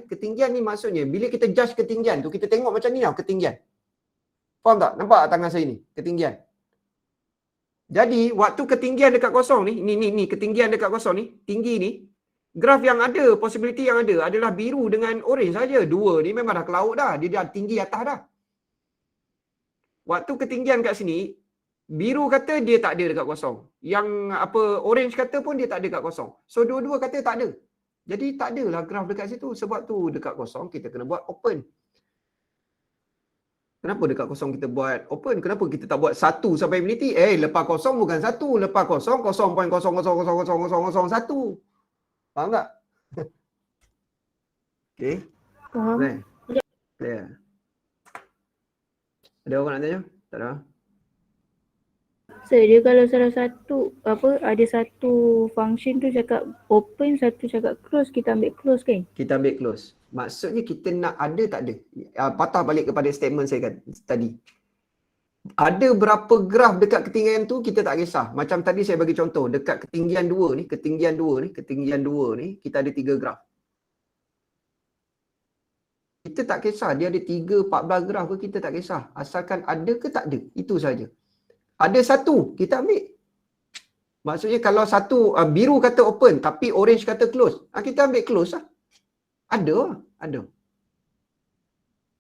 ni maksudnya bila kita judge ketinggian tu, kita tengok macam ni tau ketinggian. Faham tak? Nampak tangan saya ni? Ketinggian. Jadi waktu ketinggian dekat 0 ni, ni ketinggian dekat 0 ni, tinggi ni, graf yang ada, possibility yang ada adalah biru dengan orange saja. 2 ni memang dah ke laut dah. Dia dah tinggi atas dah. Waktu ketinggian kat sini, biru kata dia tak ada dekat 0. Yang orange kata pun dia tak ada dekat 0. So dua-dua kata tak ada. Jadi tak adalah graf dekat situ. Sebab tu dekat 0 kita kena buat open. Kenapa dekat 0 kita buat open? Kenapa kita tak buat 1 sampai infinity? Lepas 0 bukan 1. Lepas 0, 0.0000001. Faham tak? Okay. Faham. Clear. Ada orang nak tanya? Tak ada? So dia kalau salah satu ada satu function tu cakap open, satu cakap close, kita ambil close kan? Kita ambil close. Maksudnya kita nak ada tak ada. Patah balik kepada statement saya kan tadi. Ada berapa graf dekat ketinggian tu kita tak kisah. Macam tadi saya bagi contoh dekat ketinggian 2 ni, ketinggian 2 ni kita ada 3 graf. Kita tak kisah dia ada 3, 14 graf ke, kita tak kisah. Asalkan ada ke tak ada. Itu saja. Ada 1, kita ambil. Maksudnya kalau 1 biru kata open tapi orange kata close, kita ambil close lah. Ada.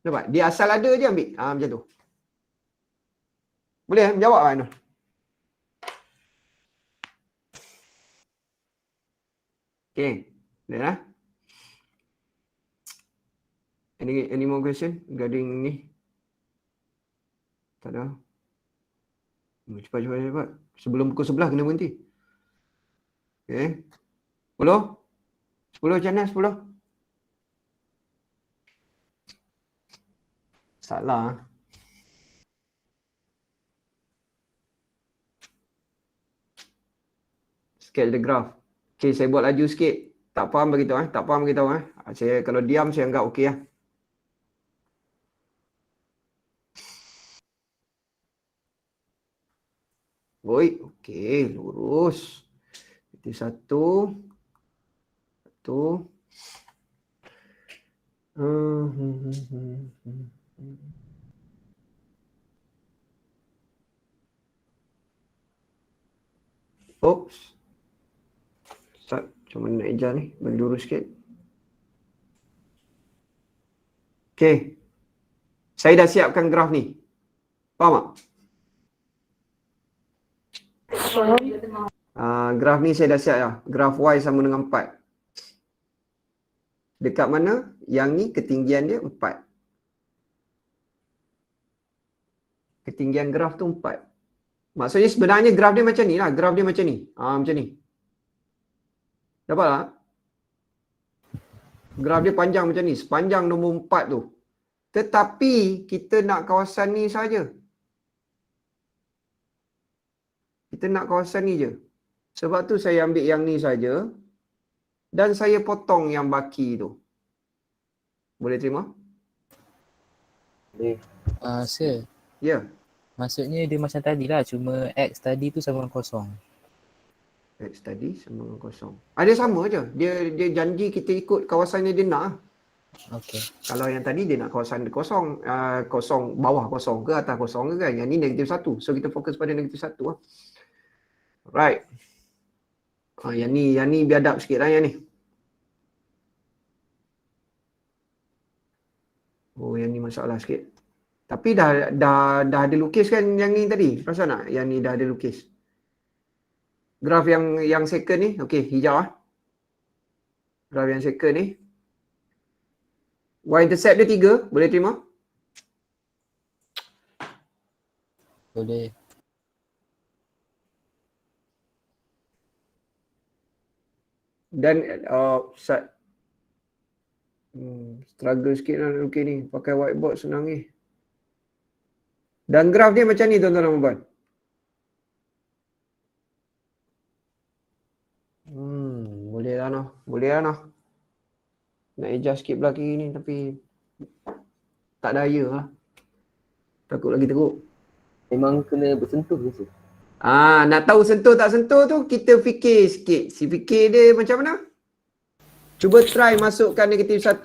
Nampak? Dia asal ada je ambil. Macam tu. Boleh menjawab tak Ainul? Okay. Dah. Any more question regarding ni? Tak ada. Cepat. Sebelum pukul 11 kena berhenti. Okay. 10? 10 macam mana? 10? Salah. Scale the graph. Okay, saya buat laju sikit. Tak faham beritahu tak faham beritahu Saya kalau diam saya anggap okey lah. Oi, okey, lurus. Itu satu. Oops. Start. Macam mana nak ejar ni? Bagi lurus sikit. Okey. Saya dah siapkan graf ni. Faham tak? Graf ni saya dah siap dah. Graf Y sama dengan 4. Dekat mana? Yang ni ketinggian dia 4. Ketinggian graf tu 4. Maksudnya sebenarnya graf dia macam ni lah. Graf dia macam ni. Macam ni. Dapat tak? Graf dia panjang macam ni. Sepanjang nombor 4 tu. Tetapi kita nak kawasan ni saja. Kita nak kawasan ni je. Sebab tu saya ambil yang ni saja. Dan saya potong yang baki tu. Boleh terima? Boleh. Sir. Ya. Maksudnya dia macam tadi lah. Cuma X tadi tu sama dengan kosong. X tadi sama dengan kosong. Dia sama je. Dia janji kita ikut kawasan yang dia nak. Okey. Kalau yang tadi dia nak kawasan kosong. Kosong, bawah kosong ke atas kosong ke kan. Yang ni negatif 1. So kita fokus pada negatif 1 lah. Right. Yang ni biadab sikit lah yang ni. Oh, yang ni masalah sikit. Tapi dah ada lukis kan yang ni tadi? Perasan tak? Yang ni dah ada lukis. Graf yang second ni, okey, hijau lah. Graf yang second ni. Y-intercept dia 3, boleh terima? Boleh. Dan struggle sikit lah lukis ni. Pakai whiteboard senang ni. Dan graf dia macam ni tuan-tuan dan puan. Boleh lah noh. Boleh lah noh. Nak adjust sikit belah kiri ni tapi tak daya lah. Takut lagi teruk. Memang kena bersentuh ke sir? Nak tahu sentuh tak sentuh tu kita fikir sikit. Si fikir dia macam mana? Cuba try masukkan negatif 1.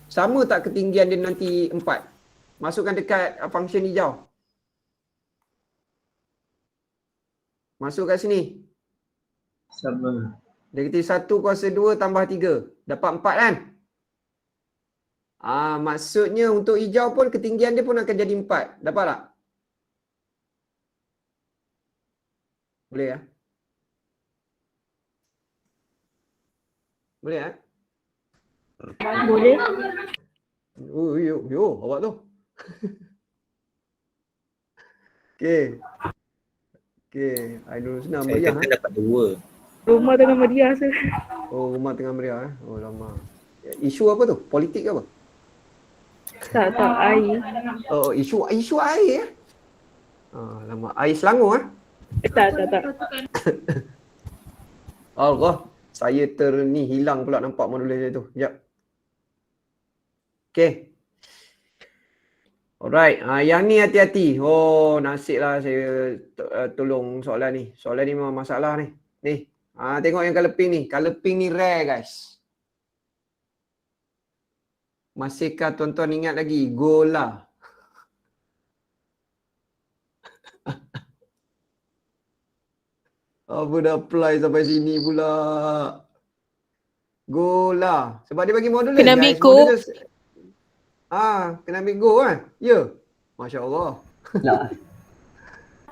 Sama tak ketinggian dia nanti 4? Masukkan dekat function hijau. Masuk kat sini. Sama. Negatif 1 kuasa 2 tambah 3. Dapat 4 kan? Maksudnya untuk hijau pun ketinggian dia pun akan jadi 4. Dapat tak? Boleh ya? Boleh ya? Boleh. Yo, awak tu. Okey. I don't senang Saya meriah. kata dapat 2. Rumah tengah meriah sir. Oh, rumah tengah meriah Oh, lama. Isu apa tu? Politik ke apa? Tak air. Oh, isu air lama. Air Selangor Tak. Allah. Saya hilang pula nampak modul saya tu. Sekejap. Okey. Alright. Yang ni hati-hati. Oh, nasiblah saya tolong soalan ni. Soalan ni memang masalah ni. Ni. Tengok yang colour pink ni. Colour pink ni rare guys. Masihkah tuan-tuan ingat lagi? Gola. Apa dah apply sampai sini pula? Go lah. Sebab dia bagi modulus. Kena ambil go. Kena ambil go kan? Ya. Masya Allah.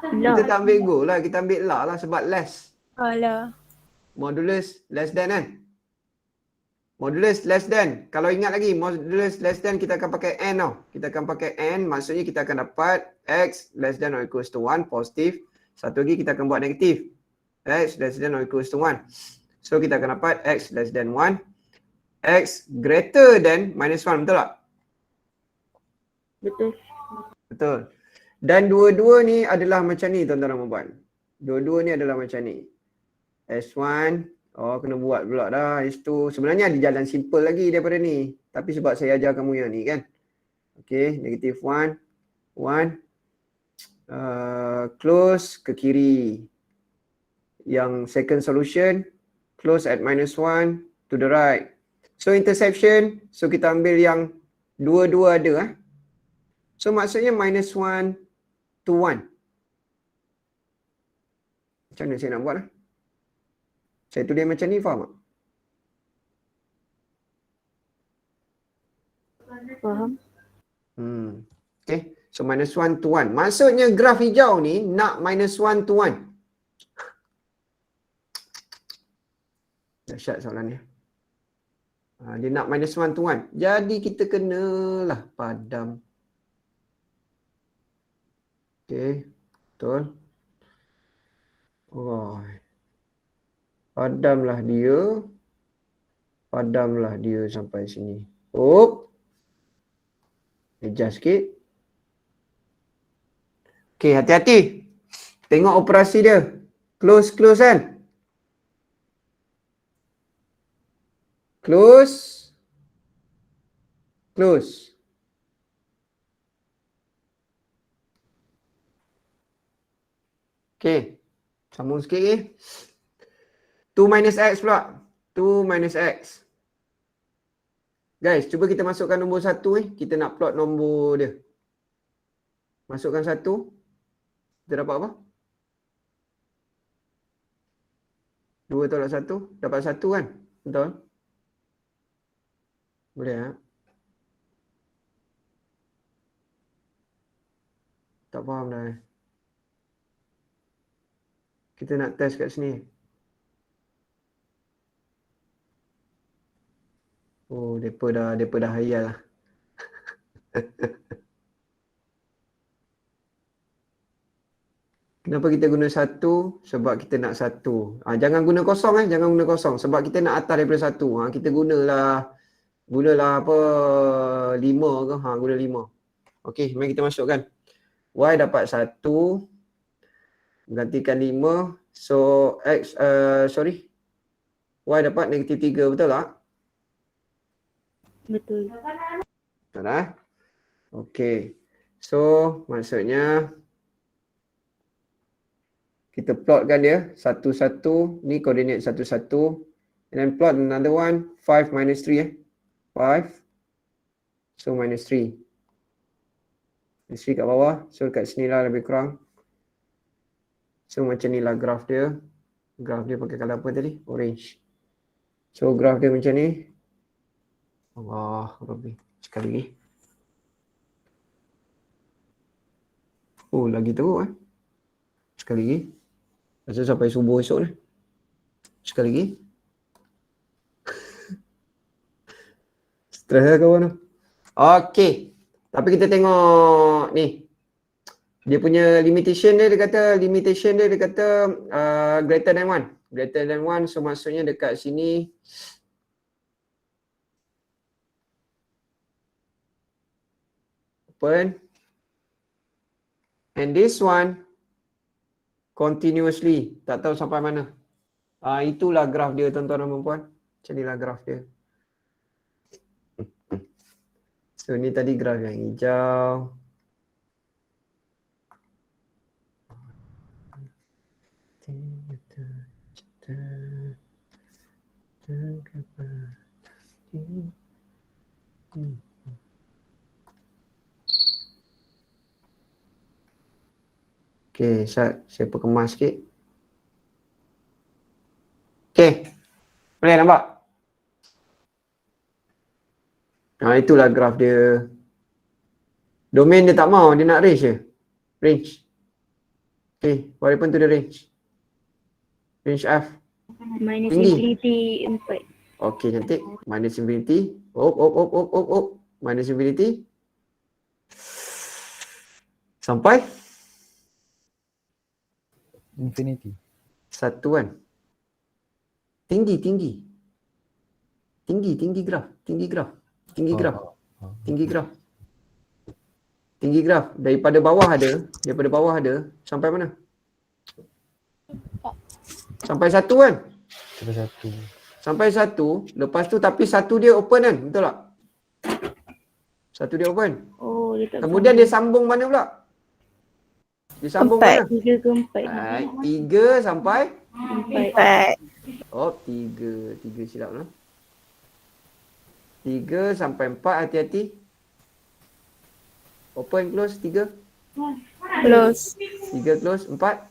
Kita tak ambil go lah. Kita ambil lah sebab less. Alah. Modulus less than kan? Modulus less than. Kalau ingat lagi, modulus less than kita akan pakai n tau. Kita akan pakai n. Maksudnya kita akan dapat x less than or equals to 1 positif. Satu lagi kita akan buat negatif. X less than or equals to 1. So kita akan dapat x less than 1. X greater than minus 1. Betul tak? Betul. Dan dua-dua ni adalah macam ni tuan-tuan dan puan. Dua-dua ni adalah macam ni. S1 Oh, kena buat pula dah. Itu sebenarnya ada jalan simple lagi daripada ni. Tapi sebab saya ajar kamu yang ni kan. Okay, negative 1. 1. Close ke kiri. Yang second solution, close at -1 to the right. So intersection, so kita ambil yang dua-dua ada. So maksudnya -1 to 1. Macam mana saya nak buat? Saya tulis macam ni, faham tak? Faham. Okay, so -1 to 1. Maksudnya graf hijau ni nak -1 to 1. Dahsyat soalan ni. Dia nak -1 to 1. Jadi kita kenalah padam. Okay, betul. Oh. Padamlah dia. Padamlah dia sampai sini. Adjust sikit. Okay, hati-hati. Tengok operasi dia. Close kan? Close. Okay. Sambung sikit lagi. 2 minus X pula. 2 minus X. Guys, cuba kita masukkan nombor 1 Kita nak plot nombor dia. Masukkan 1. Kita dapat apa? 2 tolak 1. Dapat 1 kan? Betul? Boleh tak? Tak faham dah. Kita nak test kat sini. Oh, depa dah hayal lah. Kenapa kita guna 1? Sebab kita nak 1. Jangan guna kosong jangan guna kosong sebab kita nak atas daripada 1. Kita gunalah apa 5 ke? Guna 5. Okey, mari kita masukkan. Y dapat 1 gantikan 5. So X Y dapat -3, betul tak? Betul. Betul tak? Okey. So maksudnya kita plotkan dia 1 1 ni koordinat 1 1 and then plot another one 5 minus 3 5. So -3. -3 kat bawah. So kat sini lah lebih kurang. So macam ni lah graf dia. Graf dia pakai colour apa tadi? Orange. So graf dia macam ni. Allah, Rabbi. Sekali lagi. Oh, lagi teruk Sekali lagi. Rasa sampai subuh esok ni. Sekali lagi. Stres lah kawan tu. Okey. Tapi kita tengok ni. Dia punya limitation dia kata greater than 1. Greater than 1 so maksudnya dekat sini open. And this one continuously. Tak tahu sampai mana. Itulah graf dia tuan-tuan dan puan-puan. Macam inilah graf dia. So ni tadi graf yang hijau. Okey, saya perkemas sikit. Okey. Boleh nampak? Itulah graf dia. Domain dia tak mau, dia nak range je. Range. Okey, walaupun tu dia range. Range F. Minus Tinggi. infinity 4. Okey, cantik. Minus infinity. Op. Minus infinity. Sampai Infinity. 1 kan. Tinggi graf. Tinggi graf. Daripada bawah ada sampai mana? Sampai 1 kan. Sampai 1. Sampai 1, lepas tu tapi 1 dia open kan? Betul tak? 1 dia open. Oh, dia tak Kemudian dia sambung mana pula? Dia sambung mana? 3 ke 4. 3 sampai? 4. Oh, 3 silap lah. 3 sampai 4, hati-hati. Open, close, 3. Close. 3 close, 4.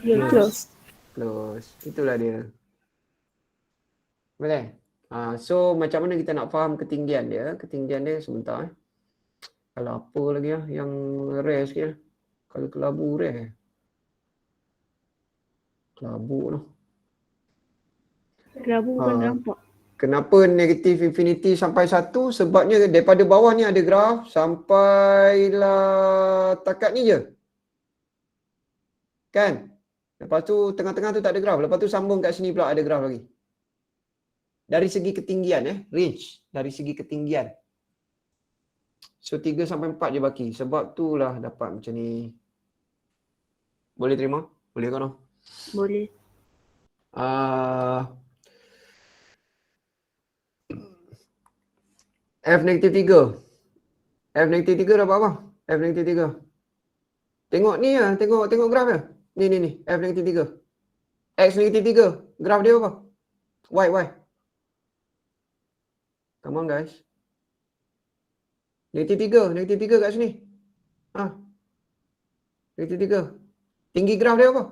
Close. Close. Itulah dia. Boleh? So macam mana kita nak faham ketinggian dia? Ketinggian dia sebentar. Kalau apa lagi yang rare sikit. Kalau kelabu rare. Kelabu tu. Kelabu bukan nampak. Kenapa negative infinity sampai 1? Sebabnya daripada bawah ni ada graf sampailah takat ni je. Kan? Lepas tu tengah-tengah tu tak ada graf. Lepas tu sambung kat sini pula ada graf lagi. Dari segi ketinggian range. Dari segi ketinggian. So 3 sampai 4 je baki. Sebab tu lah dapat macam ni. Boleh terima? Boleh kan? Boleh. F negatif 3. F negatif 3 dapat apa? F negatif 3. Tengok ni lah. Tengok graf dia. Ni. F negatif 3. X negatif 3. Graf dia apa? Y. Come on guys. Negatif 3 kat sini. Negatif 3. Tinggi graf dia apa?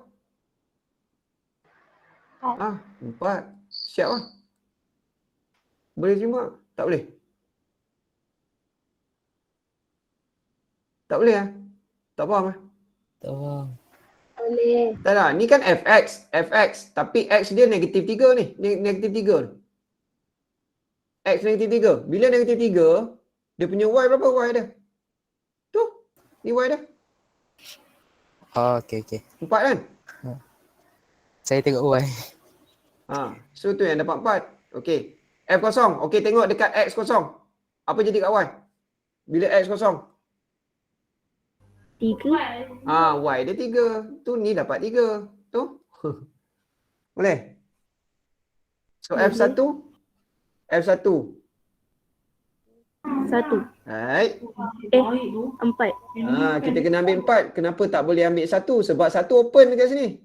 4. Siap lah. Boleh terima? Tak boleh? Tak boleh Tak faham Tak faham. Boleh. Tak. Ni kan fx. Tapi x dia negatif 3 ni. Negatif 3 ni. X negatif 3. Bila negatif 3, dia punya y berapa y dia? Tu. Ni y dia. Okey. 4 kan? Saya tengok Y. So tu yang dapat 4. Okey. F kosong. Okey, tengok dekat x kosong. Apa jadi kat y? Bila x kosong? 3. Y dia 3. Tu ni dapat 3. Tu. Boleh? So F1. 1. Right. 4. Kita kena ambil 4. Kenapa tak boleh ambil 1? Sebab 1 open dekat sini.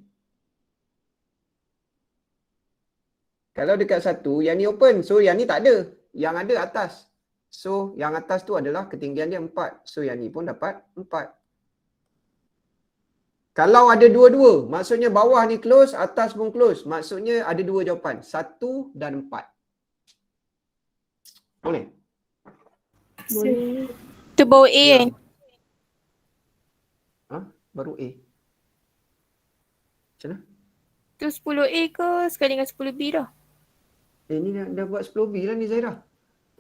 Kalau dekat 1, yang ni open. So yang ni tak ada. Yang ada atas. So yang atas tu adalah ketinggian dia 4. So yang ni pun dapat 4. Kalau ada dua-dua, maksudnya bawah ni close, atas pun close. Maksudnya ada dua jawapan. 1 dan 4. Boleh? Boleh. Tu baru A kan? Baru A. Macam mana? Tu 10A ke sekali dengan 10B dah? Ni dah buat 10B lah ni Zaira.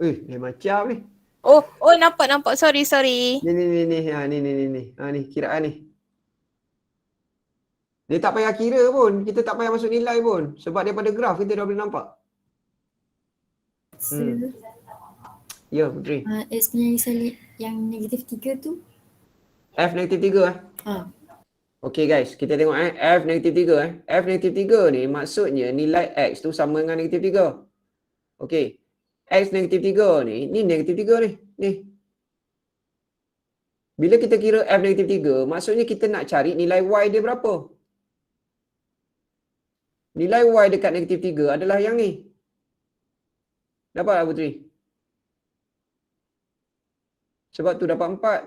Lain macam ni. Oh nampak. Sorry. Ni kiraan ni. Dia tak payah kira pun. Kita tak payah masuk nilai pun. Sebab daripada graf kita dah boleh nampak. Ya, Putri. X punya result yang negatif 3 tu? F negatif 3 Okey guys, kita tengok F negatif 3 F negatif 3 ni maksudnya nilai X tu sama dengan negatif 3. Okey. X negatif 3 ni negatif 3 ni. Ni. Bila kita kira F negatif 3, maksudnya kita nak cari nilai Y dia berapa. Nilai Y dekat negatif 3 adalah yang ni. Dapat tak Putri? Sebab tu dapat 4.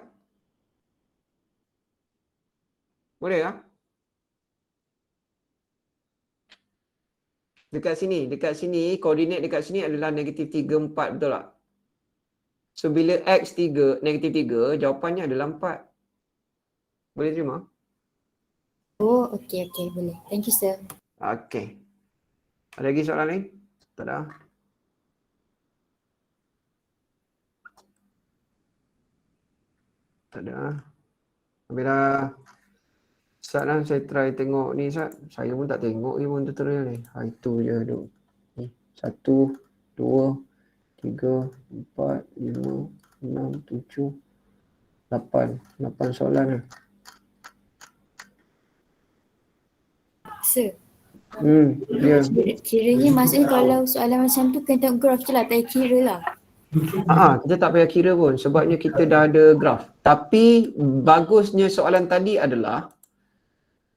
Boleh tak? Dekat sini, koordinat dekat sini adalah negatif 3, 4, betul tak? So, bila X3, negatif 3, jawapannya adalah 4. Boleh terima? Oh, okey, boleh. Thank you, sir. Okey. Ada lagi soalan lain? Tak ada. Tak ada. Habis dah. Sat lah, saya try tengok ni Sat. Saya pun tak tengok ni pun tutorial ni. Itu je duk. Ni. 1, 2, 3, 4, 5, 6, 7, 8. 8 soalan lah. Sir, Ya. Kiranya maksudnya kalau soalan macam tu kena tengok graf je lah, tak payah kira lah. Kita tak payah kira pun sebabnya kita dah ada graf. Tapi bagusnya soalan tadi adalah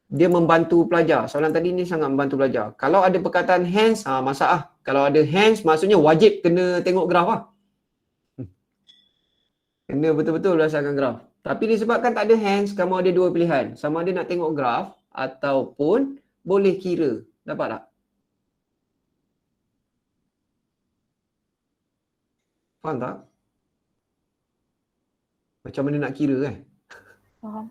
dia membantu pelajar. Soalan tadi ni sangat membantu pelajar. Kalau ada perkataan hence, masalah. Kalau ada hence maksudnya wajib kena tengok graf lah. Kena betul-betul berdasarkan graf. Tapi disebabkan tak ada hence, kamu ada dua pilihan. Sama ada nak tengok graf ataupun boleh kira. Dapat tak? Faham tak? Macam mana nak kira kan? Faham.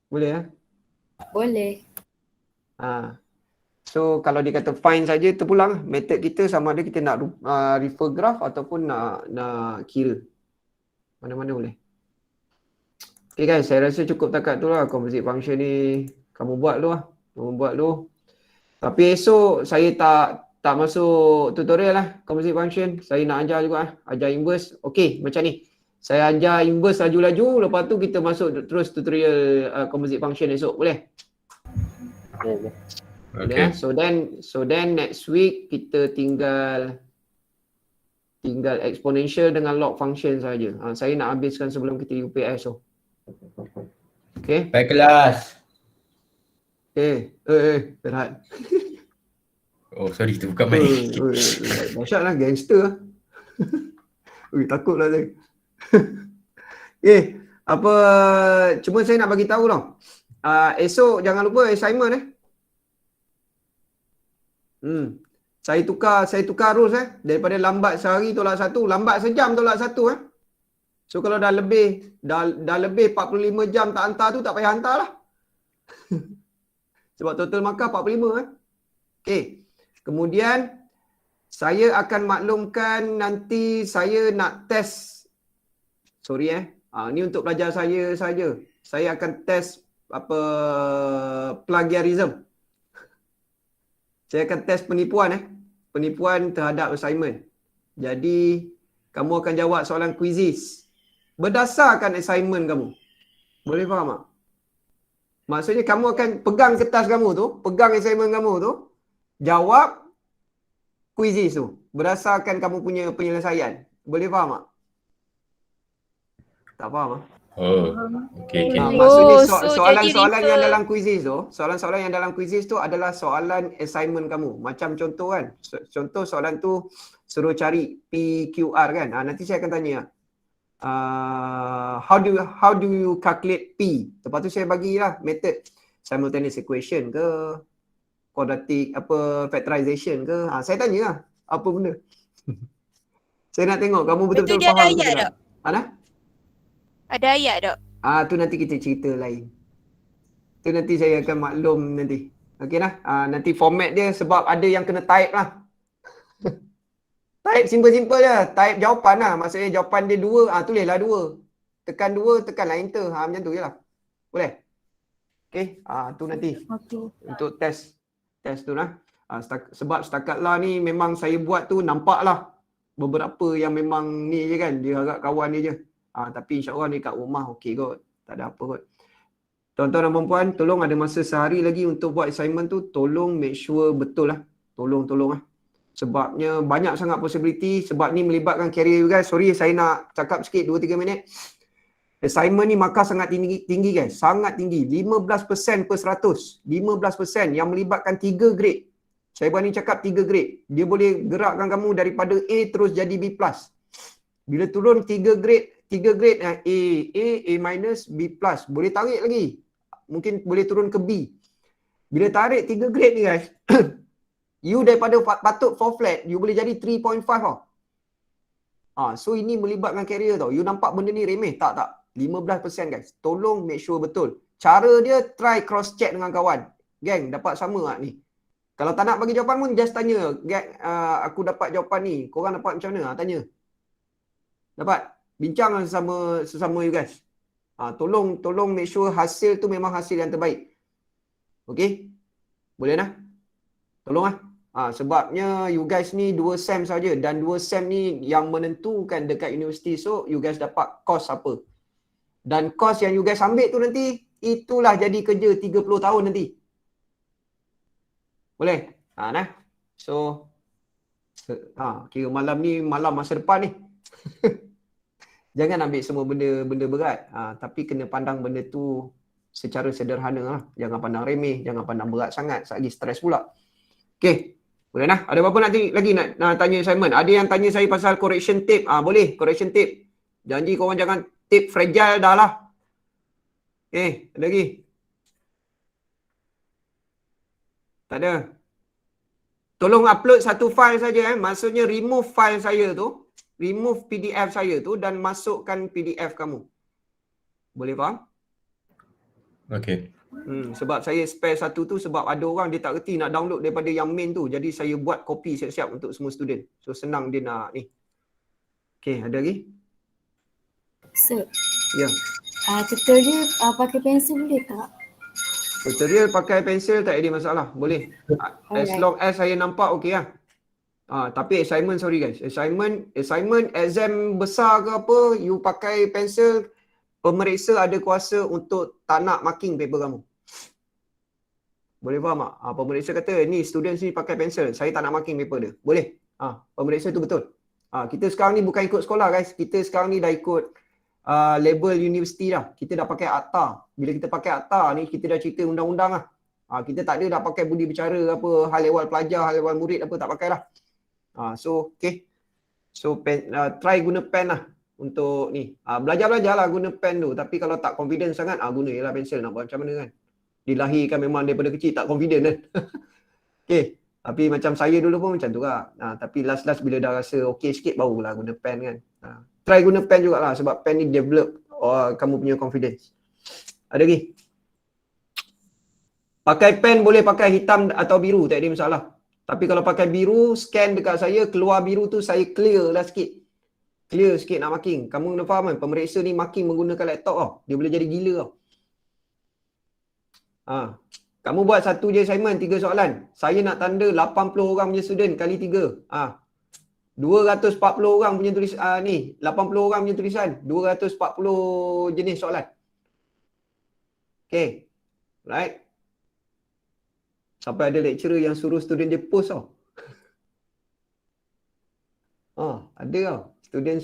Boleh ya? Boleh. So kalau dia kata find saja, terpulang method kita sama ada kita nak refer graph ataupun nak kira. Mana-mana boleh. Okay guys, saya rasa cukup takat tu lah composite function ni. Kamu buat dulu. Tapi esok saya tak masuk tutorial lah composite function. Saya nak ajar juga ajar inverse. Okay, macam ni. Saya ajar inverse laju-laju, lepas tu kita masuk terus tutorial composite function esok. Boleh? Okay. So then next week kita tinggal exponential dengan log function saja. Saya nak habiskan sebelum kita UPS tu. Okay. Baik kelas. Berat. Oh sorry, tu bukan mic. Dahsyat lah, gangster lah. Takut lah saya. Cuma saya nak bagi tahu tau. Esok jangan lupa assignment Saya tukar rules daripada lambat sehari tolak 1, lambat sejam tolak 1 So kalau dah lebih 45 jam tak hantar tu tak payah hantar lah. Sebab total markah 45 Okay. Kemudian saya akan maklumkan nanti saya nak test. Ni untuk pelajar saya saja. Saya akan test plagiarism. Saya akan test penipuan terhadap assignment. Jadi kamu akan jawab soalan quizzes berdasarkan assignment kamu. Boleh faham tak? Maksudnya kamu akan pegang kertas kamu tu, pegang assignment kamu tu, jawab quizzes tu berdasarkan kamu punya penyelesaian. Boleh faham tak? Tak faham tak? Oh, okay. Maksudnya soalan-soalan yang dalam quizzes tu, soalan-soalan yang dalam quizzes tu adalah soalan assignment kamu. Macam contoh kan, contoh soalan tu suruh cari PQR kan. Nanti saya akan tanya, how do you calculate P? Lepas tu saya bagilah method simultaneous equation ke, quadratic factorization ke. Saya tanya lah apa benda. Saya nak tengok kamu betul-betul faham ke tak? Ada ayat tak? Tu nanti kita cerita lain. Tu nanti saya akan maklum nanti. Okey lah. Nanti format dia sebab ada yang kena type lah. Type simple-simple je. Type jawapan lah. Maksudnya jawapan dia 2, tulislah 2. Tekan 2, tekanlah enter. Macam tu je lah. Boleh? Okey. Tu nanti. Okay. Untuk test tu lah. Sebab setakat lah ni memang saya buat tu nampak lah. Beberapa yang memang ni je kan. Dia harap kawan dia je. Tapi insyaAllah ni kat rumah okey kot. Tak ada apa kot. Tuan-tuan dan puan-puan, tolong ada masa sehari lagi untuk buat assignment tu. Tolong make sure betul lah. Tolong lah. Sebabnya banyak sangat possibility. Sebab ni melibatkan career you guys. Sorry saya nak cakap sikit 2-3 minit. Assignment ni markah sangat tinggi guys. Sangat tinggi. 15% per 100. 15% yang melibatkan 3 grade. Saya berani cakap 3 grade. Dia boleh gerakkan kamu daripada A terus jadi B+. Bila turun 3 grade A minus, B+. Boleh tarik lagi. Mungkin boleh turun ke B. Bila tarik 3 grade ni guys, you daripada patut 4 flat, you boleh jadi 3.5 tau. So ini melibatkan career tau. You nampak benda ni remeh? Tak. 15% guys. Tolong make sure betul. Cara dia, try cross check dengan kawan. Gang, dapat sama tak ni? Kalau tak nak bagi jawapan pun, just tanya. Gang, aku dapat jawapan ni. Korang dapat macam mana? Tanya. Dapat? Bincang sesama you guys. Tolong make sure hasil tu memang hasil yang terbaik. Okey? Boleh lah? Tolong lah. Sebabnya you guys ni 2 sem saja dan 2 sem ni yang menentukan dekat universiti. So you guys dapat course apa. Dan course yang you guys ambil tu nanti itulah jadi kerja 30 tahun nanti. Boleh? Nah. So, kira malam ni malam masa depan ni. Jangan ambil semua benda berat. Tapi kena pandang benda tu secara sederhana lah. Jangan pandang remeh, jangan pandang berat sangat. Lagi stres pula. Okay. Boleh nah? Ada apa-apa lagi nak tanya Simon? Ada yang tanya saya pasal correction tape. Boleh, correction tape. Janji korang jangan tape fragile dah lah. Okay, ada lagi? Tak ada. Tolong upload satu file saja. Maksudnya remove file saya tu. Remove PDF saya tu dan masukkan PDF kamu. Boleh faham? Okay. Sebab saya spare satu tu sebab ada orang dia tak reti nak download daripada yang main tu. Jadi saya buat kopi siap-siap untuk semua student. So senang dia nak ni. Okay, ada lagi? Sir. Ya. Tutorial pakai pensel boleh tak? Tutorial pakai pensel tak ada masalah. Boleh. As long as saya nampak okey lah. Tapi assignment, sorry guys. Assignment, exam besar ke apa, you pakai pensel, pemeriksa ada kuasa untuk tak nak marking paper kamu. Boleh faham tak? Pemeriksa kata, ni students ni pakai pensel, saya tak nak marking paper dia. Boleh. Pemeriksa tu betul. Kita sekarang ni bukan ikut sekolah guys. Kita sekarang ni dah ikut label universiti dah. Kita dah pakai akta. Bila kita pakai akta ni, kita dah cerita undang-undang lah. Kita tak ada dah pakai budi bicara apa, hal ehwal pelajar, hal ehwal murid apa, tak pakai lah. So, okay. So, try guna pen lah untuk ni. Belajar-belajar lah guna pen tu. Tapi kalau tak confident sangat, guna je lah pensel. Nak buat macam mana kan? Dilahirkan memang daripada kecil tak confident kan? Okay. Tapi macam saya dulu pun macam tu lah. Tapi last bila dah rasa okay sikit, barulah guna pen kan. Try guna pen jugalah sebab pen ni develop kamu punya confidence. Ada lagi? Pakai pen boleh pakai hitam atau biru, tak ada masalah. Tapi kalau pakai biru, scan dekat saya, keluar biru tu saya clear lah sikit. Clear sikit nak marking. Kamu kena faham kan, pemeriksa ni marking menggunakan laptop tau. Dia boleh jadi gila tau. Kamu buat satu je assignment, 3 soalan. Saya nak tanda 80 orang punya student kali 3. 240 orang punya tulis 80 orang punya tulisan, 240 jenis soalan. Okay. Right. Sampai ada lecturer yang suruh student dia post tau. Ada tau. Lecturer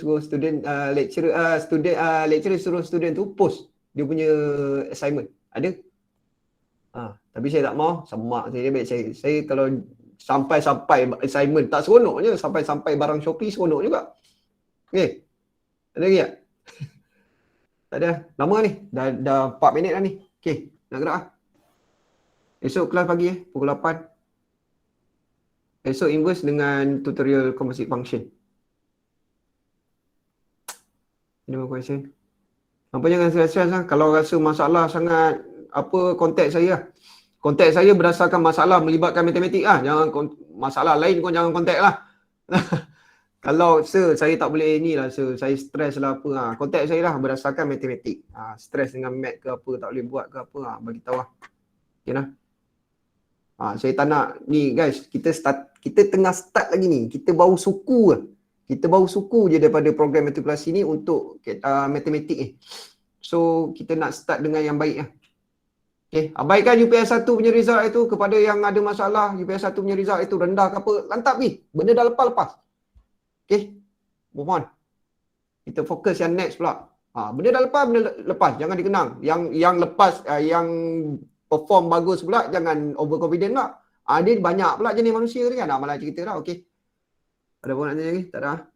suruh student tu post dia punya assignment. Ada. Tapi saya tak mau, semak saya kalau sampai assignment tak seronok je, sampai barang Shopee seronok juga. Okey. Ada lagi tak? Tak ada. Lama ni. Dah 4 minit dah ni. Okey, nak gerak ah. Esok kelas pagi pukul 8. Esok inverse dengan tutorial composite function. Ini more question. Apa jangan stress lah. Kalau rasa masalah sangat konteks saya. Konteks saya berdasarkan masalah melibatkan matematik lah. Jangan masalah lain kau jangan kontak lah. Kalau saya tak boleh ni lah, saya stres lah apa. Konteks saya lah berdasarkan matematik. Stres dengan mat ke apa, tak boleh buat ke apa, bagi tahu lah. Okay lah. Saya tak nak ni guys, kita tengah start lagi ni. Kita baru suku lah. Kita baru suku je daripada program matrikulasi ni untuk matematik ni. So kita nak start dengan yang baik lah. Okay, abaikan UPS 1 punya result itu. Kepada yang ada masalah UPS 1 punya result itu rendah ke apa, lantak ni. Benda dah lepas. Okay, move on. Kita fokus yang next pula. Benda dah lepas, jangan dikenang. Yang lepas, yang perform bagus pula, jangan overconfident pula. Dia banyak pula jenis manusia ni kan. Malah cerita dah, okay. Ada apa nak tanya lagi? Tak ada.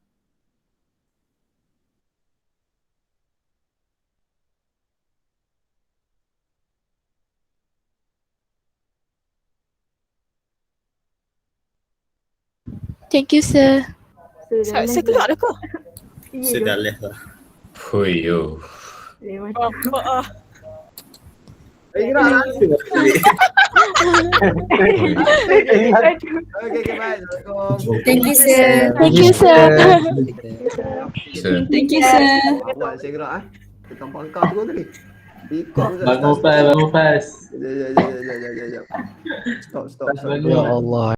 Thank you, sir. Saya keluar dah kau. Saya dah left lah. Fuyo. Okay, bye. Thank you, sir. Thank you, sir. Thank you, sir. Buat saya gerak Tekan pangkal tu tadi. Bangun pas. Sekejap. Stop. Ya Allah.